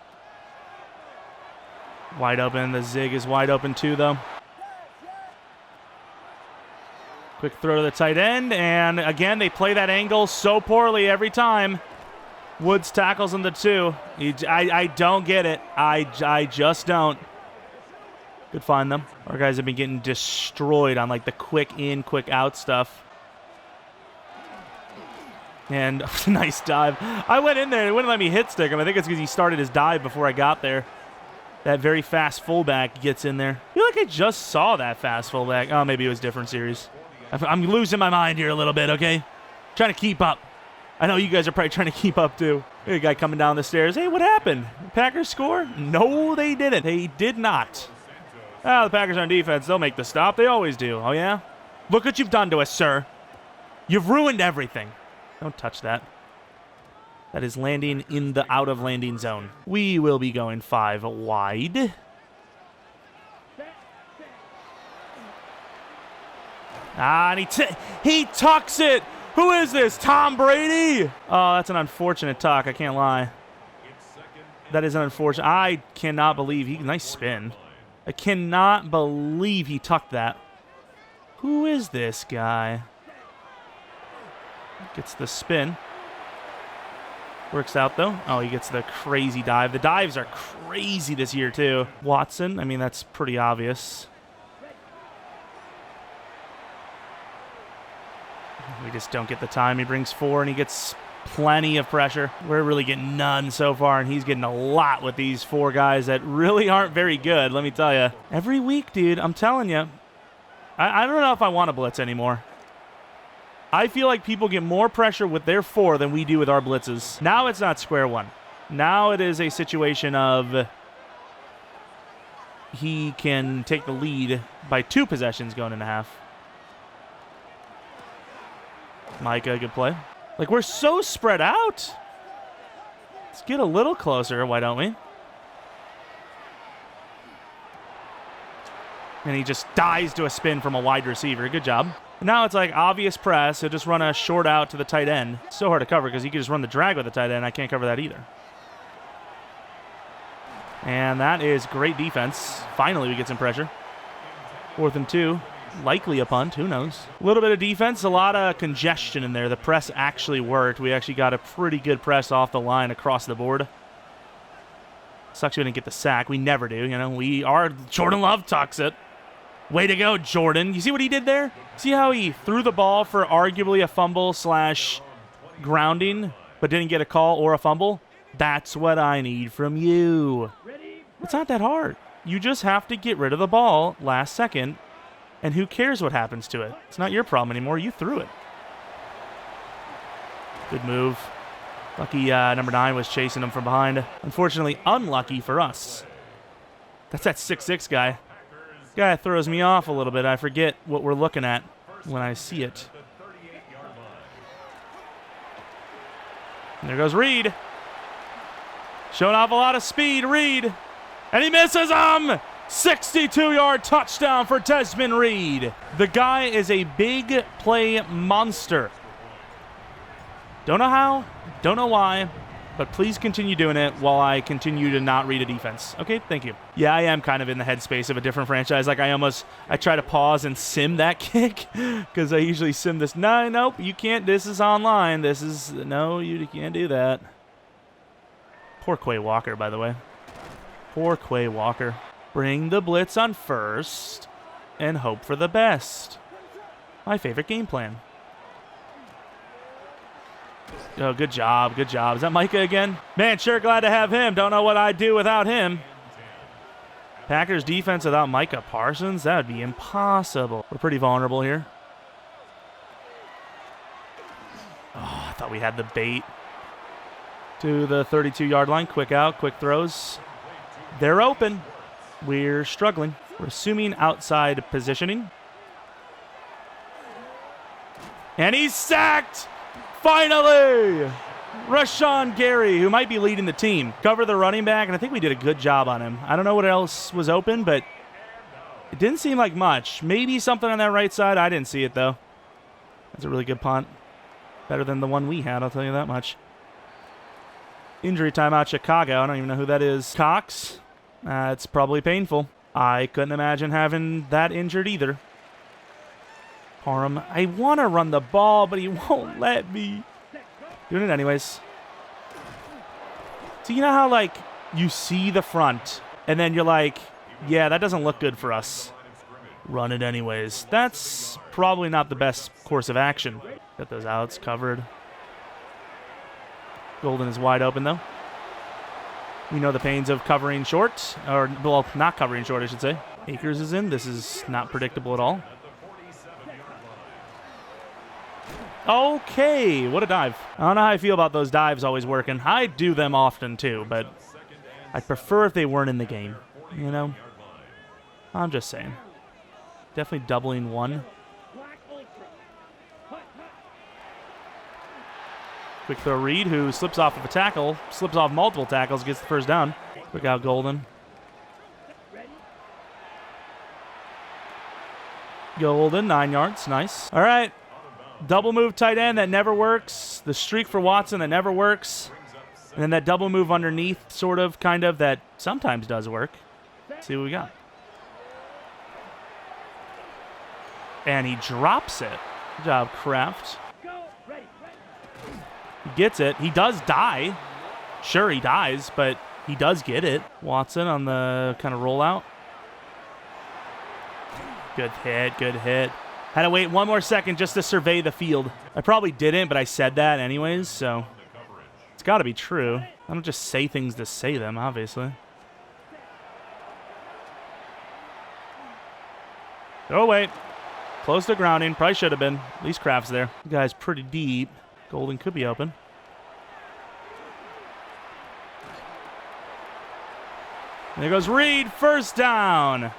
Wide open. The zig is wide open too, though. Quick throw to the tight end, and again, they play that angle so poorly every time. Woods tackles in the 2. I don't get it. I just don't. Good find them. Our guys have been getting destroyed on like the quick in, quick out stuff. And nice dive. I went in there. It wouldn't let me hit stick him. I think it's because he started his dive before I got there. That very fast fullback gets in there. I feel like I just saw that fast fullback. Oh, maybe it was a different series. I'm losing my mind here a little bit, okay? Trying to keep up. I know you guys are probably trying to keep up, too. Hey, a guy coming down the stairs. Hey, what happened? Packers score? No, they didn't. They did not. Ah, the Packers are on defense. They'll make the stop. They always do. Oh, yeah? Look what you've done to us, sir. You've ruined everything. Don't touch that. That is landing in the out-of-landing zone. We will be going 5 wide. Ah, and he tucks it. Who is this? Tom Brady? Oh, that's an unfortunate tuck. I can't lie. That is an unfortunate. I cannot believe he. Nice spin. I cannot believe he tucked that. Who is this guy? Gets the spin. Works out, though. Oh, he gets the crazy dive. The dives are crazy this year, too. Watson, I mean, that's pretty obvious. We just don't get the time. He brings 4, and he gets plenty of pressure. We're really getting none so far, and he's getting a lot with these 4 guys that really aren't very good, let me tell you. Every week, dude, I'm telling you. I don't know if I want to blitz anymore. I feel like people get more pressure with their 4 than we do with our blitzes. Now it's not square one. Now it is a situation of he can take the lead by 2 possessions going into half. Micah, good play. Like, we're so spread out. Let's get a little closer, why don't we? And he just dives to a spin from a wide receiver. Good job. Now it's like obvious press. He'll just run a short out to the tight end. It's so hard to cover because he can just run the drag with the tight end. I can't cover that either. And that is great defense. Finally, we get some pressure. 4th and 2. Likely a punt. Who knows? A little bit of defense. A lot of congestion in there. The press actually worked. We actually got a pretty good press off the line across the board. Sucks we didn't get the sack. We never do. You know, Jordan Love tucks it. Way to go, Jordan. You see what he did there? See how he threw the ball for arguably a fumble / grounding, but didn't get a call or a fumble? That's what I need from you. It's not that hard. You just have to get rid of the ball last second, and who cares what happens to it? It's not your problem anymore. You threw it. Good move. Lucky number 9 was chasing him from behind. Unfortunately, unlucky for us. That's that 6'6" guy. Guy throws me off a little bit. I forget what we're looking at when I see it. And there goes Reed. Showing off a lot of speed, Reed. And he misses him! 62-yard touchdown for Desmond Reed. The guy is a big play monster. Don't know how, don't know why, but please continue doing it while I continue to not read a defense. Okay, thank you. Yeah, I am kind of in the headspace of a different franchise. Like, I try to pause and sim that kick because I usually sim this. No, nope, you can't. This is online. No, you can't do that. Poor Quay Walker, by the way. Poor Quay Walker. Bring the blitz on first and hope for the best. My favorite game plan. Oh, good job, good job. Is that Micah again? Man, sure glad to have him. Don't know what I'd do without him. Packers defense without Micah Parsons? That would be impossible. We're pretty vulnerable here. Oh, I thought we had the bait. To the 32-yard line. Quick out, quick throws. They're open. We're struggling. We're assuming outside positioning. And he's sacked! Finally! Rashawn Gary, who might be leading the team. Cover the running back, and I think we did a good job on him. I don't know what else was open, but it didn't seem like much. Maybe something on that right side. I didn't see it, though. That's a really good punt. Better than the one we had, I'll tell you that much. Injury timeout, Chicago. I don't even know who that is. Cox. It's probably painful. I couldn't imagine having that injured either. Parham. I want to run the ball, but he won't let me. Doing it anyways. So you know how, like, you see the front, and then you're like, yeah, that doesn't look good for us. Run it anyways. That's probably not the best course of action. Got those outs covered. Golden is wide open, though. We know the pains of covering short, or, well, not covering short, I should say. Akers is in. This is not predictable at all. Okay, what a dive. I don't know how I feel about those dives always working. I do them often, too, but I'd prefer if they weren't in the game, you know? I'm just saying. Definitely doubling one. Quick throw Reed, who slips off of a tackle, slips off multiple tackles, gets the first down. Quick out Golden. Golden, 9 yards, nice. All right, double move tight end, that never works. The streak for Watson, that never works. And then that double move underneath, sort of, kind of, that sometimes does work. Let's see what we got. And he drops it. Good job, Kraft. He gets it. He does die. Sure, he dies, but he does get it. Watson on the kind of rollout. Good hit, good hit. Had to wait one more second just to survey the field. I probably didn't, but I said that anyways, so it's got to be true. I don't just say things to say them, obviously. Oh, wait. Close to grounding. Probably should have been. At least Kraft's there. The guy's pretty deep. Golden could be open. There goes Reed. First down.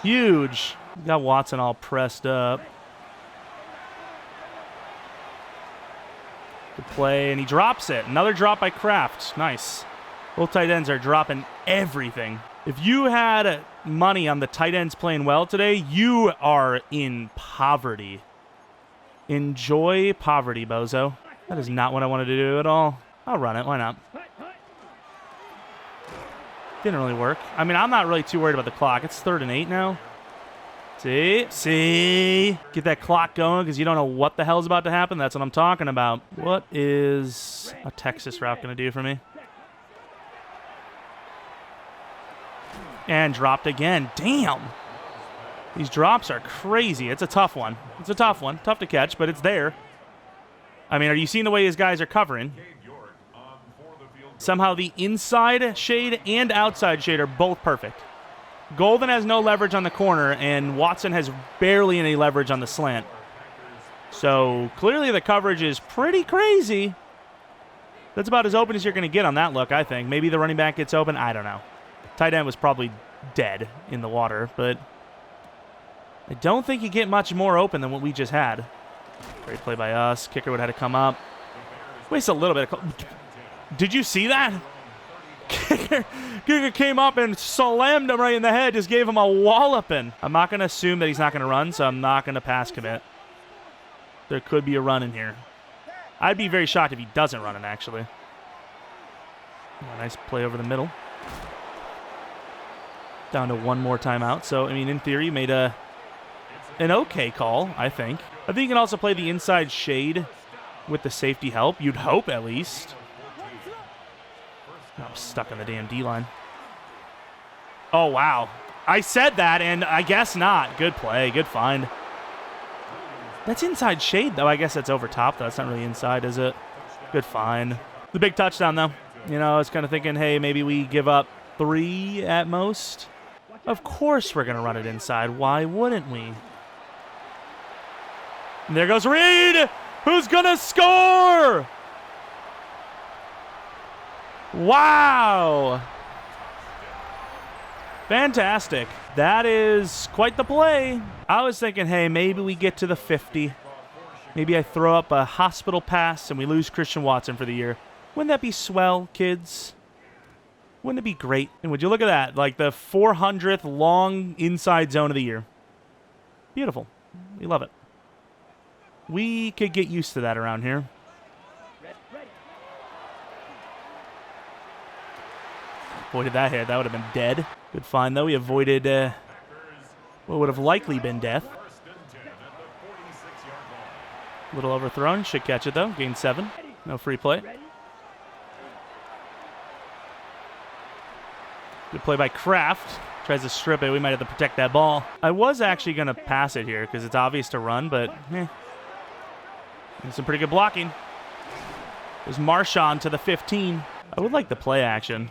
Huge. Got Watson all pressed up. Good play, and he drops it. Another drop by Kraft. Nice. Both tight ends are dropping everything. If you had money on the tight ends playing well today, you are in poverty. Enjoy poverty, bozo. That is not what I wanted to do at all. I'll run it. Why not? Didn't really work. I mean, I'm not really too worried about the clock. It's 3rd and 8 now. See? Get that clock going because you don't know what the hell's about to happen. That's what I'm talking about. What is a Texas route going to do for me? And dropped again. Damn. These drops are crazy. It's a tough one. It's a tough one. Tough to catch, but it's there. I mean, are you seeing the way his guys are covering? Somehow the inside shade and outside shade are both perfect. Golden has no leverage on the corner, and Watson has barely any leverage on the slant. So clearly the coverage is pretty crazy. That's about as open as you're going to get on that look, I think. Maybe the running back gets open. I don't know. Tight end was probably dead in the water, but I don't think you get much more open than what we just had. Great play by us. Kicker would have had to come up. Waste a little bit of... Did you see that? Kicker came up and slammed him right in the head, just gave him a walloping. I'm not going to assume that he's not going to run, so I'm not going to pass commit. There could be a run in here. I'd be very shocked if he doesn't run it, actually. Nice play over the middle. Down to one more timeout. So, I mean, in theory, made an okay call, I think. I think you can also play the inside shade with the safety help. You'd hope, at least. I'm stuck on the damn D-line. Oh, wow. I said that, and I guess not. Good play. Good find. That's inside shade, though. I guess that's over top, though. It's not really inside, is it? Good find. The big touchdown, though. You know, I was kind of thinking, hey, maybe we give up 3 at most. Of course we're going to run it inside. Why wouldn't we? And there goes Reed, who's going to score? Wow. Fantastic. That is quite the play. I was thinking, hey, maybe we get to the 50. Maybe I throw up a hospital pass and we lose Christian Watson for the year. Wouldn't that be swell, kids? Wouldn't it be great? And would you look at that? Like the 400th long inside zone of the year. Beautiful. We love it. We could get used to that around here. Avoided that hit. That would have been dead. Good find, though. We avoided what would have likely been death. A little overthrown. Should catch it, though. Gain 7. No free play. Good play by Kraft. Tries to strip it. We might have to protect that ball. I was actually going to pass it here because it's obvious to run, but some pretty good blocking. There's Marshawn to the 15. I would like the play action.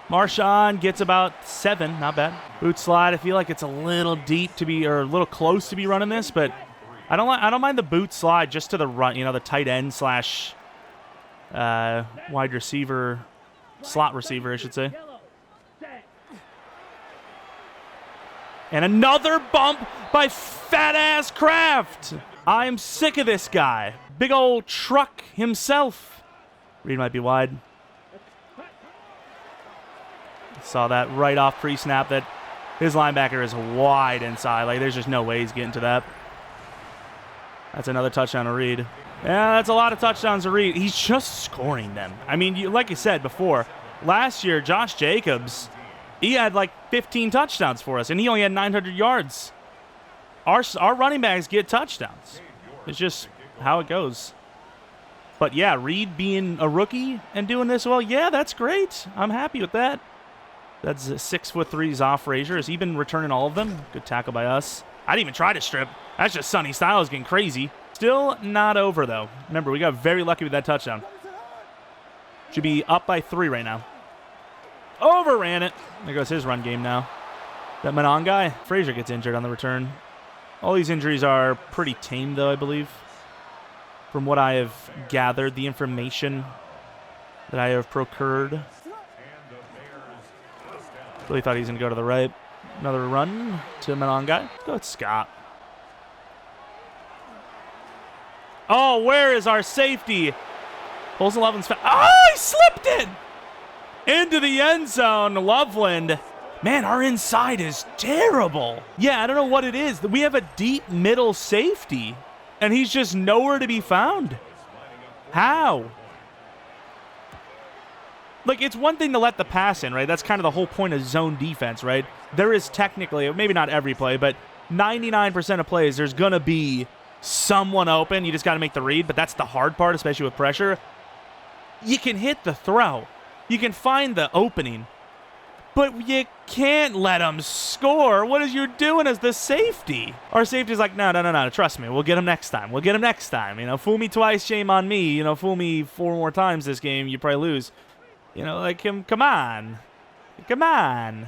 Marshawn gets about 7. Not bad. Boot slide. I feel like it's a little deep to be, or a little close to be running this, but I don't mind the boot slide just to the run. You know, the tight end slash wide receiver, slot receiver, I should say. And another bump by fat-ass Kraft. I'm sick of this guy. Big old truck himself. Reed might be wide. Saw that right off pre-snap that his linebacker is wide inside. Like, there's just no way he's getting to that. That's another touchdown to Reed. Yeah, that's a lot of touchdowns to Reed. He's just scoring them. I mean, like you said before, last year, Josh Jacobs, he had like 15 touchdowns for us, and he only had 900 yards. our running backs get touchdowns. It's just how it goes. But yeah, Reed being a rookie and doing this well, yeah, that's great. I'm happy with that. That's 6'3" off Frazier. Has he been returning all of them? Good tackle by us. I didn't even try to strip. That's just Sonny Styles getting crazy. Still not over, though. Remember, we got very lucky with that touchdown. Should be up by 3 right now. Overran it. There goes his run game now. That Manon guy, Frazier gets injured on the return. All these injuries are pretty tame, though, I believe. From what I have gathered, the information that I have procured. Really thought he was going to go to the right. Another run to Manon guy. Go with Scott. Oh, where is our safety? Pulls 11's fast. Oh, he slipped it! Into the end zone, Loveland. Man, our inside is terrible. Yeah, I don't know what it is. We have a deep middle safety, and he's just nowhere to be found. How? Like, it's one thing to let the pass in, right? That's kind of the whole point of zone defense, right? There is technically, maybe not every play, but 99% of plays, there's going to be someone open. You just got to make the read, but that's the hard part, especially with pressure. You can hit the throw. You can find the opening, but you can't let them score. What is you doing as the safety? Our safety's like, no. Trust me. We'll get him next time. We'll get him next time. You know, fool me twice, shame on me. You know, fool me 4 more times this game, you probably lose. You know, like him, come on. Come on.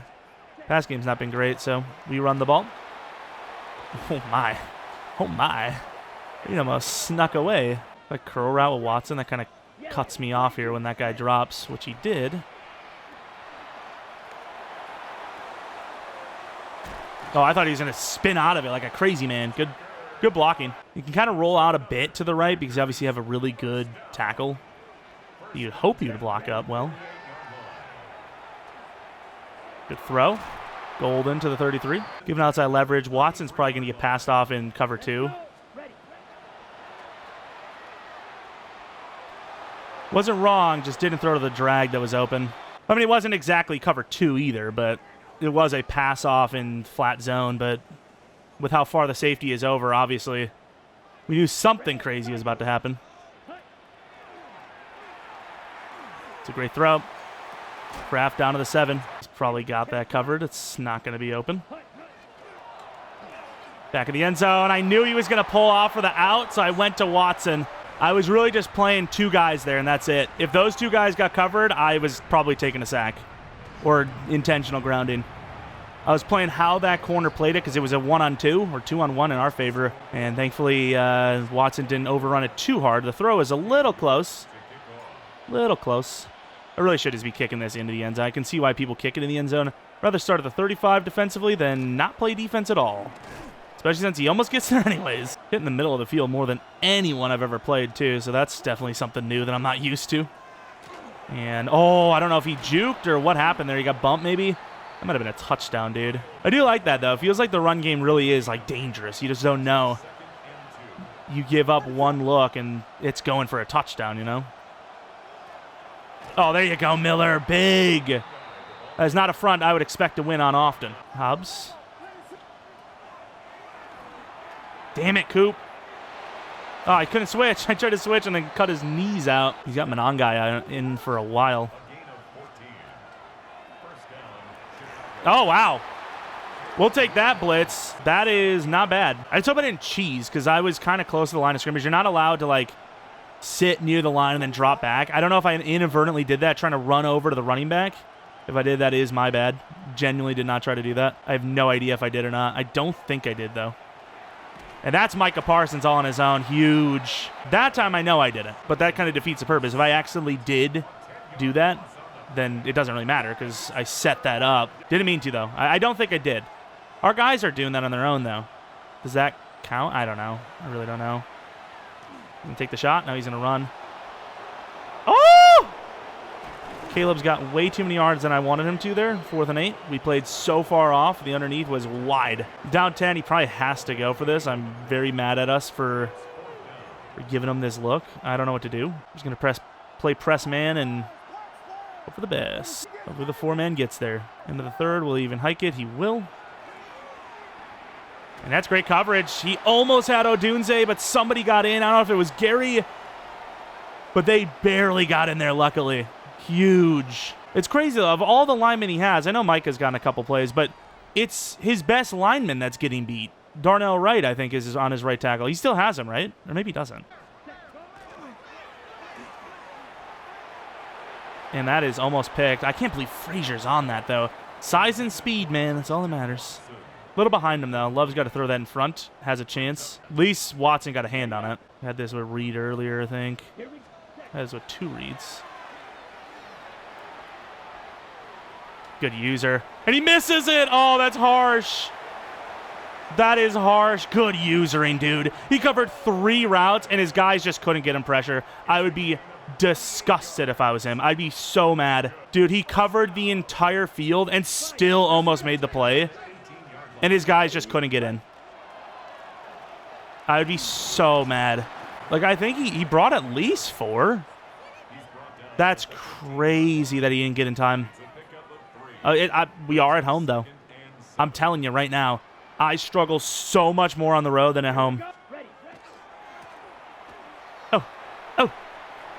Pass game's not been great, so we run the ball. Oh, my. Oh, my. He almost snuck away. That curl route with Watson, that kind of cuts me off here when that guy drops, which he did. Oh, I thought he was going to spin out of it like a crazy man. Good blocking. You can kind of roll out a bit to the right because obviously you have a really good tackle. You'd hope you'd block up well. Good throw. Golden to the 33. Giving outside leverage. Watson's probably going to get passed off in cover 2. Wasn't wrong, just didn't throw to the drag that was open. I mean, it wasn't exactly cover 2 either, but it was a pass off in flat zone. But with how far the safety is over, obviously, we knew something crazy was about to happen. It's a great throw. Kraft down to the 7. He's probably got that covered. It's not going to be open. Back of the end zone. I knew he was going to pull off for the out, so I went to Watson. I was really just playing 2 guys there, and that's it. If those 2 guys got covered, I was probably taking a sack or intentional grounding. I was playing how that corner played it because it was a 1-on-2 or 2-on-1 in our favor, and thankfully Watson didn't overrun it too hard. The throw is a little close. Little close. I really should just be kicking this into the end zone. I can see why people kick it in the end zone. Rather start at the 35 defensively than not play defense at all. Especially since he almost gets there anyways. Hit in the middle of the field more than anyone I've ever played, too. So that's definitely something new that I'm not used to. And, oh, I don't know if he juked or what happened there. He got bumped, maybe. That might have been a touchdown, dude. I do like that, though. It feels like the run game really is, like, dangerous. You just don't know. You give up one look, and it's going for a touchdown, you know? Oh, there you go, Miller. Big. That is not a front I would expect to win on often. Hobbs. Damn it, Coop. Oh, I couldn't switch. I tried to switch and then cut his knees out. He's got Monangai in for a while. Oh, wow. We'll take that blitz. That is not bad. I just hope I didn't cheese because I was kind of close to the line of scrimmage. You're not allowed to, like, sit near the line and then drop back. I don't know if I inadvertently did that, trying to run over to the running back. If I did, that is my bad. Genuinely did not try to do that. I have no idea if I did or not. I don't think I did, though. And that's Micah Parsons all on his own. Huge. That time I know I didn't, but that kind of defeats the purpose. If I accidentally did do that, then it doesn't really matter because I set that up. Didn't mean to, though. I don't think I did. Our guys are doing that on their own, though. Does that count? I don't know. I really don't know. Gonna take the shot. Now he's going to run. Oh! Caleb's got way too many yards than I wanted him to there. 4th and 8. We played so far off. The underneath was wide. Down 10, he probably has to go for this. I'm very mad at us for giving him this look. I don't know what to do. I'm just going to play press man and hope for the best. Hopefully the 4-man gets there. Into the 3rd, will he even hike it? He will. And that's great coverage. He almost had Odunze, but somebody got in. I don't know if it was Gary, but they barely got in there, luckily. Huge. It's crazy, though. Of all the linemen he has, I know Micah's gotten a couple plays, but it's his best lineman that's getting beat. Darnell Wright, I think, is on his right tackle. He still has him, right? Or maybe he doesn't. And that is almost picked. I can't believe Frazier's on that, though. Size and speed, man. That's all that matters. A little behind him, though. Love's got to throw that in front. Has a chance. At least Watson got a hand on it. Had this with Reed earlier, I think. That is with 2 Reeds. Good user. And he misses it! Oh, that's harsh. That is harsh. Good usering, dude. He covered 3 routes, and his guys just couldn't get him pressure. I would be disgusted if I was him. I'd be so mad. Dude, he covered the entire field and still almost made the play. And his guys just couldn't get in. I would be so mad. Like, I think he brought at least 4. That's crazy that he didn't get in time. We are at home, though. I'm telling you right now, I struggle so much more on the road than at home. Oh.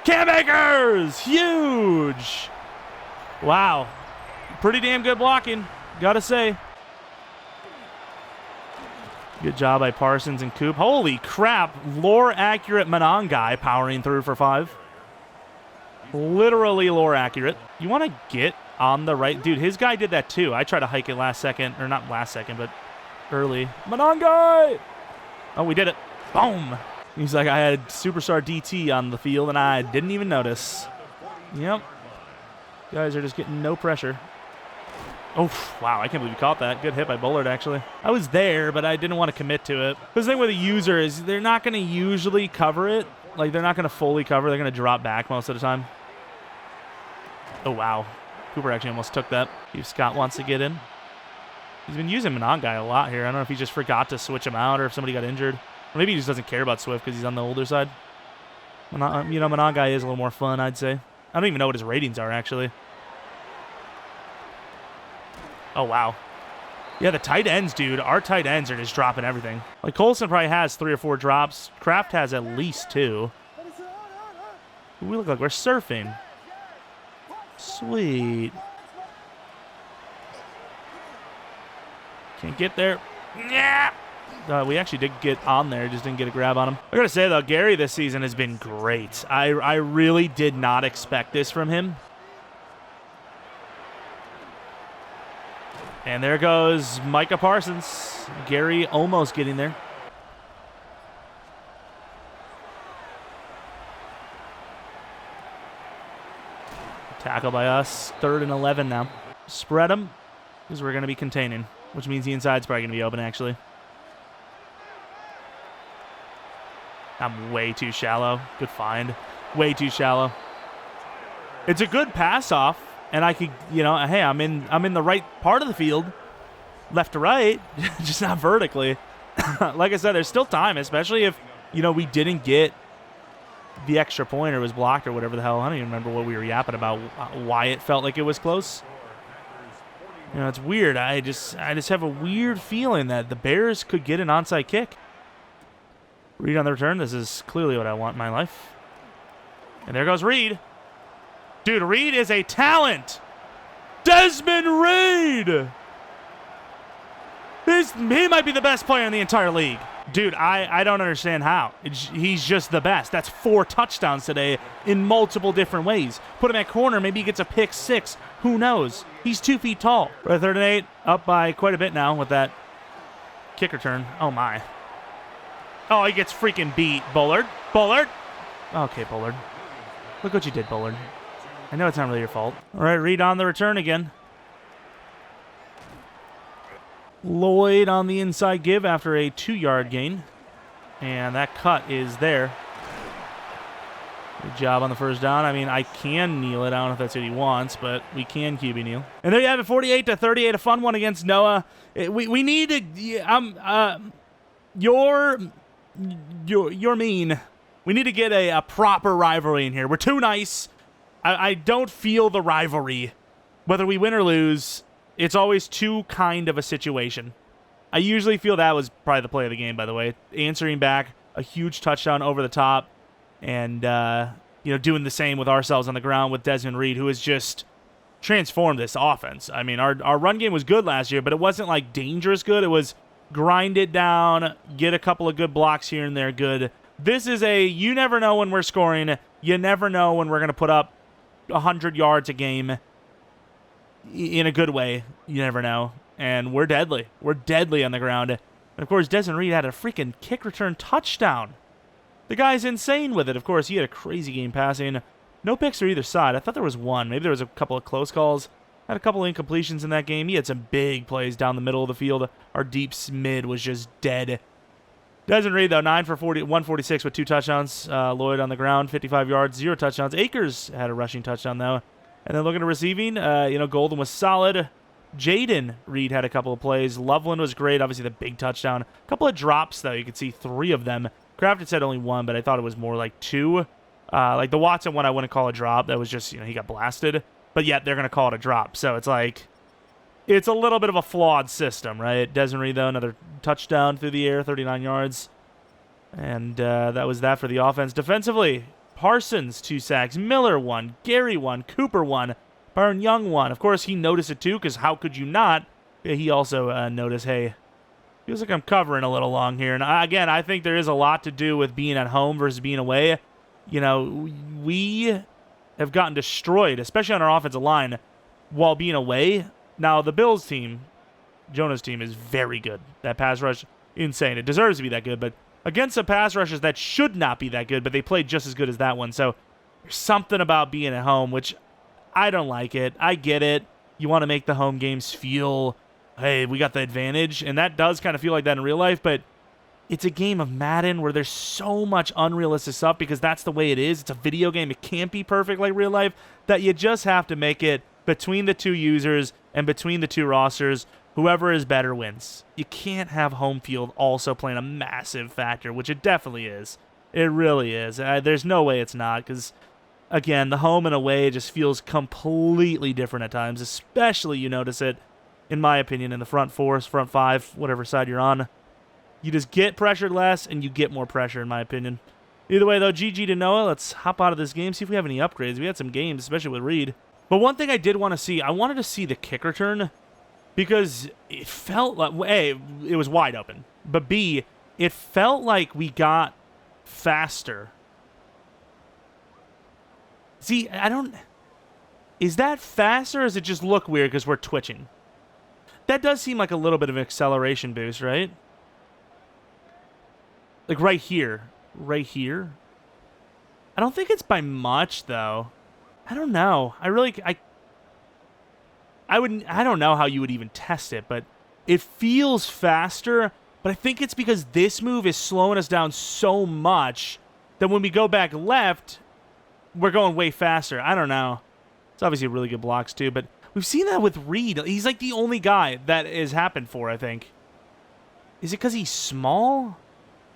Cam Akers! Huge! Wow. Pretty damn good blocking, gotta say. Good job by Parsons and Coop. Holy crap. Lore accurate Manon guy powering through for 5. Literally lore accurate. You want to get on the right. Dude, his guy did that too. I tried to hike it last second. Or not last second, but early. Manon guy! Oh, we did it. Boom. He's like, I had superstar DT on the field and I didn't even notice. Yep. Guys are just getting no pressure. Oh, wow, I can't believe you caught that. Good hit by Bullard, actually. I was there, but I didn't want to commit to it. The thing with a user is they're not going to usually cover it. Like, they're not going to fully cover. They're going to drop back most of the time. Oh, wow. Cooper actually almost took that. If Scott wants to get in. He's been using Manon guy a lot here. I don't know if he just forgot to switch him out or if somebody got injured. Or maybe he just doesn't care about Swift because he's on the older side. Manon guy is a little more fun, I'd say. I don't even know what his ratings are, actually. Oh, wow. Yeah, the tight ends, dude. Our tight ends are just dropping everything. Like, Colson probably has 3 or 4 drops. Kraft has at least 2. We look like we're surfing. Sweet. Can't get there. Yeah. We actually did get on there. Just didn't get a grab on him. I gotta say, though, Gary this season has been great. I really did not expect this from him. And there goes Micah Parsons. Gary almost getting there. Tackle by us. 3rd and 11 now. Spread them because we're going to be containing, which means the inside's probably going to be open, actually. I'm way too shallow. Good find. Way too shallow. It's a good pass off. And I could, hey, I'm in the right part of the field, left to right, just not vertically. Like I said, there's still time, especially if, we didn't get the extra point or was blocked or whatever the hell. I don't even remember what we were yapping about, why it felt like it was close. It's weird. I just have a weird feeling that the Bears could get an onside kick. Reed on the return. This is clearly what I want in my life. And there goes Reed. Dude, Reed is a talent. Desmond Reed. He might be the best player in the entire league. Dude, I don't understand how. He's just the best. That's 4 touchdowns today in multiple different ways. Put him at corner. Maybe he gets a pick 6. Who knows? He's 2 feet tall. We're at 3rd and 8. Up by quite a bit now with that kick return. Oh, my. Oh, he gets freaking beat. Bullard. Okay, Bullard. Look what you did, Bullard. I know it's not really your fault. All right, Reed on the return again. Lloyd on the inside give after a 2-yard gain. And that cut is there. Good job on the first down. I mean, I can kneel it. I don't know if that's what he wants, but we can QB kneel. And there you have it, 48-38, a fun one against Noah. We need to... You're mean. We need to get a proper rivalry in here. We're too nice. I don't feel the rivalry. Whether we win or lose, it's always too kind of a situation. I usually feel that was probably the play of the game, by the way. Answering back, a huge touchdown over the top, and, doing the same with ourselves on the ground with Desmond Reed, who has just transformed this offense. I mean, our run game was good last year, but it wasn't, like, dangerous good. It was grind it down, get a couple of good blocks here and there good. This is you never know when we're scoring. You never know when we're going to put up 100 yards a game in a good way. You never know. And we're deadly. We're deadly on the ground. And, of course, Desmond Reed had a freaking kick return touchdown. The guy's insane with it. Of course, he had a crazy game passing. No picks on either side. I thought there was one. Maybe there was a couple of close calls. Had a couple of incompletions in that game. He had some big plays down the middle of the field. Our deep mid was just dead. Desmond Reed, though, 9 for 146 with 2 touchdowns. Lloyd on the ground, 55 yards, 0 touchdowns. Akers had a rushing touchdown, though. And then looking at receiving, Golden was solid. Jaden Reed had a couple of plays. Loveland was great, obviously the big touchdown. A couple of drops, though. You could see 3 of them. Crafton said only 1, but I thought it was more like 2. Like the Watson one I wouldn't call a drop. That was just, he got blasted. But yet they're going to call it a drop. So it's like, it's a little bit of a flawed system, right? Desmond Reed, though, another touchdown through the air, 39 yards. And that was that for the offense. Defensively, Parsons, 2 sacks. Miller, 1. Gary, 1. Cooper, 1. Byron Young, 1. Of course, he noticed it too, because how could you not? He also noticed, hey, feels like I'm covering a little long here. And again, I think there is a lot to do with being at home versus being away. We have gotten destroyed, especially on our offensive line, while being away. Now, the Bills team, Jonah's team, is very good. That pass rush, insane. It deserves to be that good, but against the pass rushes that should not be that good, but they played just as good as that one. So there's something about being at home, which I don't like it. I get it. You want to make the home games feel, hey, we got the advantage, and that does kind of feel like that in real life, but it's a game of Madden where there's so much unrealistic stuff because that's the way it is. It's a video game. It can't be perfect like real life, that you just have to make it between the 2 users and between the 2 rosters. Whoever is better wins. You can't have home field also playing a massive factor, which it definitely is. It really is. There's no way it's not because, again, the home and away just feels completely different at times, especially you notice it, in my opinion, in the front 4, front 5, whatever side you're on. You just get pressured less, and you get more pressure, in my opinion. Either way, though, GG to Noah. Let's hop out of this game, see if we have any upgrades. We had some games, especially with Reed. But one thing I did want to see, I wanted to see the kick return because it felt like, A, it was wide open. But B, it felt like we got faster. See, is that faster or does it just look weird because we're twitching? That does seem like a little bit of an acceleration boost, right? Like right here. Right here. I don't think it's by much, though. I don't know. I don't know how you would even test it, but it feels faster, but I think it's because this move is slowing us down so much that when we go back left, we're going way faster. I don't know. It's obviously really good blocks, too, but we've seen that with Reed. He's like the only guy that has happened for, I think. Is it because he's small?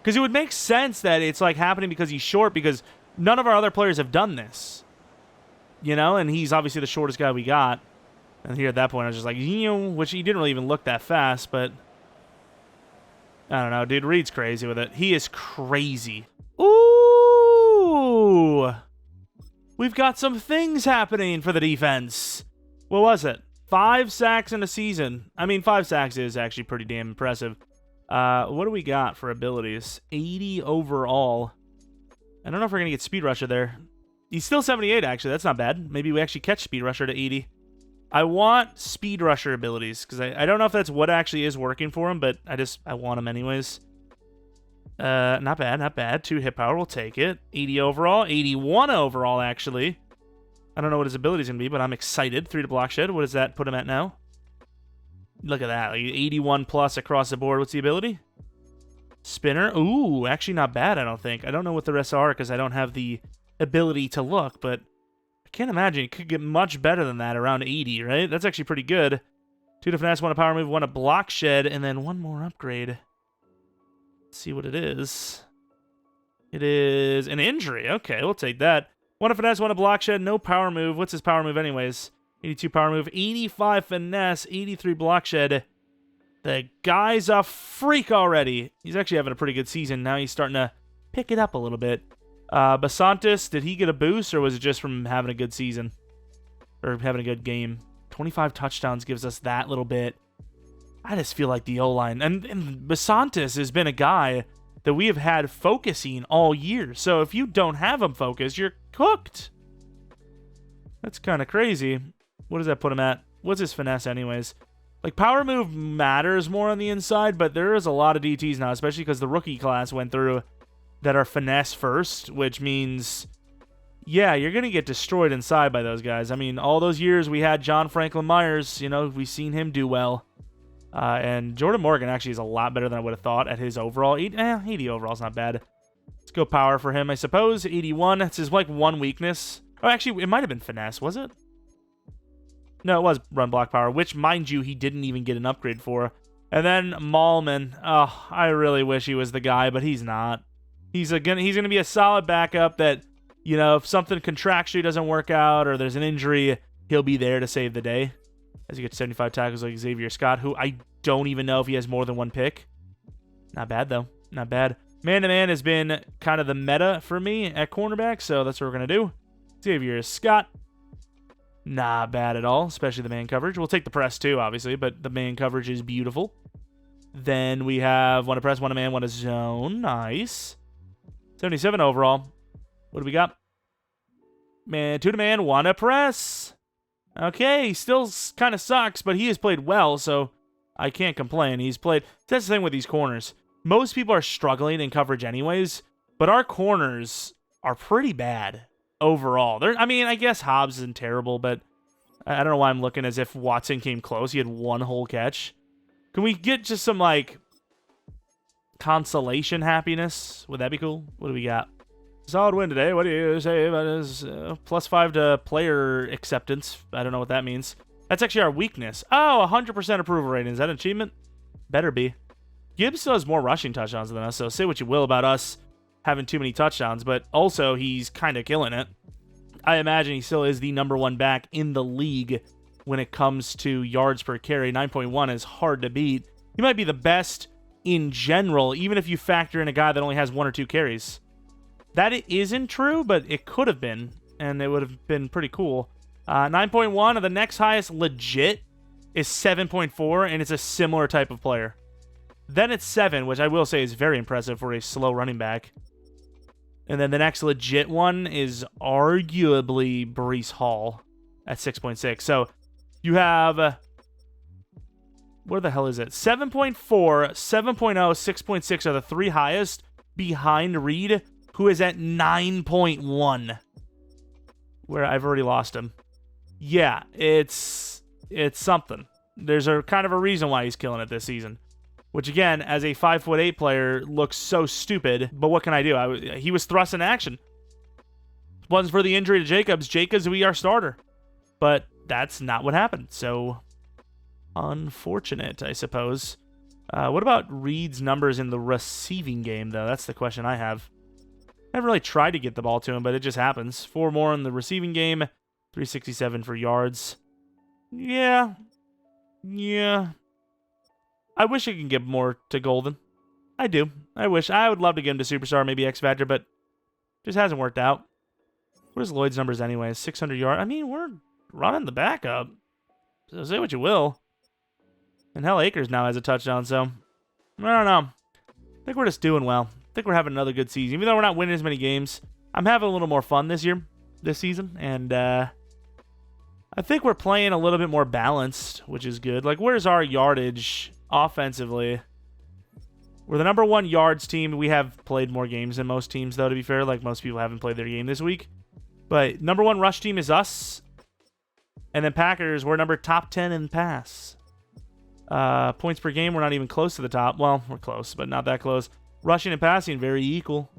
Because it would make sense that it's like happening because he's short, because none of our other players have done this. And he's obviously the shortest guy we got. And here at that point, I was just like, which he didn't really even look that fast, but I don't know, dude. Reed's crazy with it. He is crazy. Ooh! We've got some things happening for the defense. What was it? 5 sacks in a season. I mean, 5 sacks is actually pretty damn impressive. What do we got for abilities? 80 overall. I don't know if we're going to get Speed Rusher there. He's still 78, actually. That's not bad. Maybe we actually catch Speed Rusher to 80. I want Speed Rusher abilities, because I don't know if that's what actually is working for him, but I want them anyways. Not bad, not bad. 2 hit power, we'll take it. 80 overall, 81 overall, actually. I don't know what his ability's going to be, but I'm excited. 3 to block shed. What does that put him at now? Look at that. Like 81 plus across the board. What's the ability? Spinner. Ooh, actually not bad, I don't think. I don't know what the rest are because I don't have the ability to look, but I can't imagine it could get much better than that around 80, right? That's actually pretty good. 2 to finesse, 1 to power move, 1 to block shed, and then 1 more upgrade. Let's see what it is. It is an injury. Okay, we'll take that. 1 to finesse, 1 to block shed, no power move. What's his power move anyways? 82 power move, 85 finesse, 83 block shed. The guy's a freak already. He's actually having a pretty good season. Now he's starting to pick it up a little bit. Basantis, did he get a boost, or was it just from having a good season? Or having a good game? 25 touchdowns gives us that little bit. I just feel like the O-line. And Basantis has been a guy that we have had focusing all year. So if you don't have him focused, you're cooked. That's kind of crazy. What does that put him at? What's his finesse anyways? Like, power move matters more on the inside, but there is a lot of DTs now, especially because the rookie class went through that are finesse first, which means, yeah, you're going to get destroyed inside by those guys. I mean, all those years we had John Franklin Myers, you know, we've seen him do well. And Jordan Morgan actually is a lot better than I would have thought at his overall. 80 overall is not bad. Let's go power for him, I suppose. 81. It's his, like, one weakness. Oh, actually, it might have been finesse, was it? No, it was run block power, which, mind you, he didn't even get an upgrade for. And then Malman. Oh, I really wish he was the guy, but he's not. He's gonna be a solid backup that, you know, if something contractually doesn't work out or there's an injury, he'll be there to save the day. As you get 75 tackles like Xavier Scott, who I don't even know if he has more than one pick. Not bad, though. Not bad. Man-to-man has been kind of the meta for me at cornerback, so that's what we're going to do. Xavier Scott. Not bad at all, especially the man coverage. We'll take the press, too, obviously, but the man coverage is beautiful. Then we have one to press, one to man, one to zone. Nice. 77 overall. What do we got? Man, two to man, one to press. Okay, he still kind of sucks, but he has played well, so I can't complain. He's played. That's the thing with these corners. Most people are struggling in coverage anyways, but our corners are pretty bad overall. I mean, I guess Hobbs isn't terrible, but I don't know why I'm looking as if Watson came close. He had one whole catch. Can we get just some, like, consolation happiness? Would that be cool? What do we got? Solid win today. What do you say about his +5 to player acceptance? I don't know what that means. That's actually our weakness. Oh, 100% approval rating. Is that an achievement? Better be. Gibbs still has more rushing touchdowns than us, so say what you will about us having too many touchdowns, but also he's kind of killing it. I imagine he still is the #1 back in the league when it comes to yards per carry. 9.1 is hard to beat. He might be the best in general, even if you factor in a guy that only has 1 or 2 carries. That it isn't true, but it could have been, and it would have been pretty cool. 9.1, and the next highest legit is 7.4, and it's a similar type of player. Then it's 7, which I will say is very impressive for a slow running back. And then the next legit one is arguably Breece Hall at 6.6. So you have, where the hell is it? 7.4, 7.0, 6.6 are the 3 highest behind Reed, who is at 9.1, where I've already lost him. Yeah, it's something. There's a kind of a reason why he's killing it this season, which again, as a 5'8" player, looks so stupid. But what can I do? He was thrust in action. Wasn't for the injury to Jacobs. Jacobs would be our starter, but that's not what happened. So unfortunate, I suppose. What about Reed's numbers in the receiving game, though? That's the question I have. Never really tried to get the ball to him, but it just happens. 4 more in the receiving game. 367 for yards. Yeah. I wish I could get more to Golden. I do. I wish. I would love to get him to Superstar, maybe X Factor, but just hasn't worked out. Where's Lloyd's numbers anyways? 600 yards. I mean, we're running the backup. So say what you will. And hell, Akers now has a touchdown, so I don't know. I think we're just doing well. I think we're having another good season. Even though we're not winning as many games, I'm having a little more fun this season, and I think we're playing a little bit more balanced, which is good. Like, where's our yardage offensively? We're the #1 yards team. We have played more games than most teams, though, to be fair. Like, most people haven't played their game this week. But #1 rush team is us. And then Packers, we're top 10 in pass. Points per game, we're not even close to the top. Well, we're close, but not that close. Rushing and passing, very equal.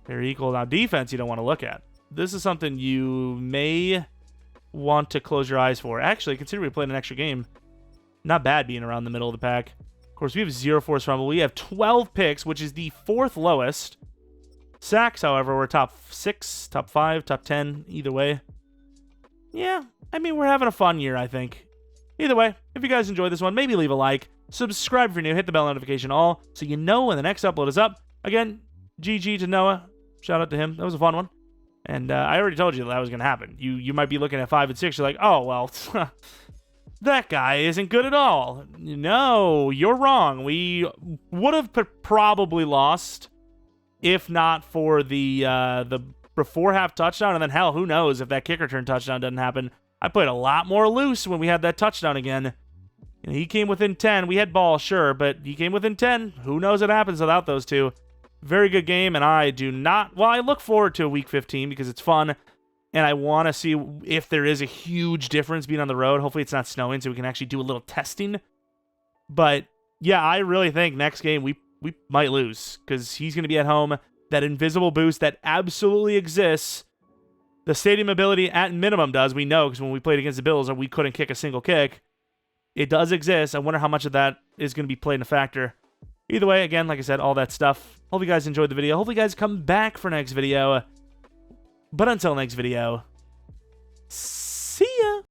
Very equal. Now, defense, you don't want to look at. This is something you may want to close your eyes for. Actually, consider we played an extra game. Not bad being around the middle of the pack. Of course, we have 0 forced fumble. We have 12 picks, which is the 4th lowest. Sacks, however, we're top 6, top 5, top 10, either way. Yeah, I mean, we're having a fun year, I think. Either way, if you guys enjoyed this one, maybe leave a like. subscribe if you're new, hit the bell notification all, so you know when the next upload is up. Again, GG to Noah. Shout out to him. That was a fun one. And I already told you that was going to happen. You might be looking at 5 and 6. You're like, oh, well, that guy isn't good at all. No, you're wrong. We would have probably lost if not for the before half touchdown. And then, hell, who knows if that kick return touchdown doesn't happen. I played a lot more loose when we had that touchdown again. You know, he came within 10. We had ball, sure, but he came within 10. Who knows what happens without those two. Very good game, and I do not... Well, I look forward to Week 15 because it's fun, and I want to see if there is a huge difference being on the road. Hopefully it's not snowing so we can actually do a little testing. But, yeah, I really think next game we might lose because he's going to be at home. That invisible boost that absolutely exists. The stadium ability at minimum does. We know because when we played against the Bills, we couldn't kick a single kick. It does exist. I wonder how much of that is going to be played in a factor. Either way, again, like I said, all that stuff. Hope you guys enjoyed the video. Hope you guys come back for next video. But until next video,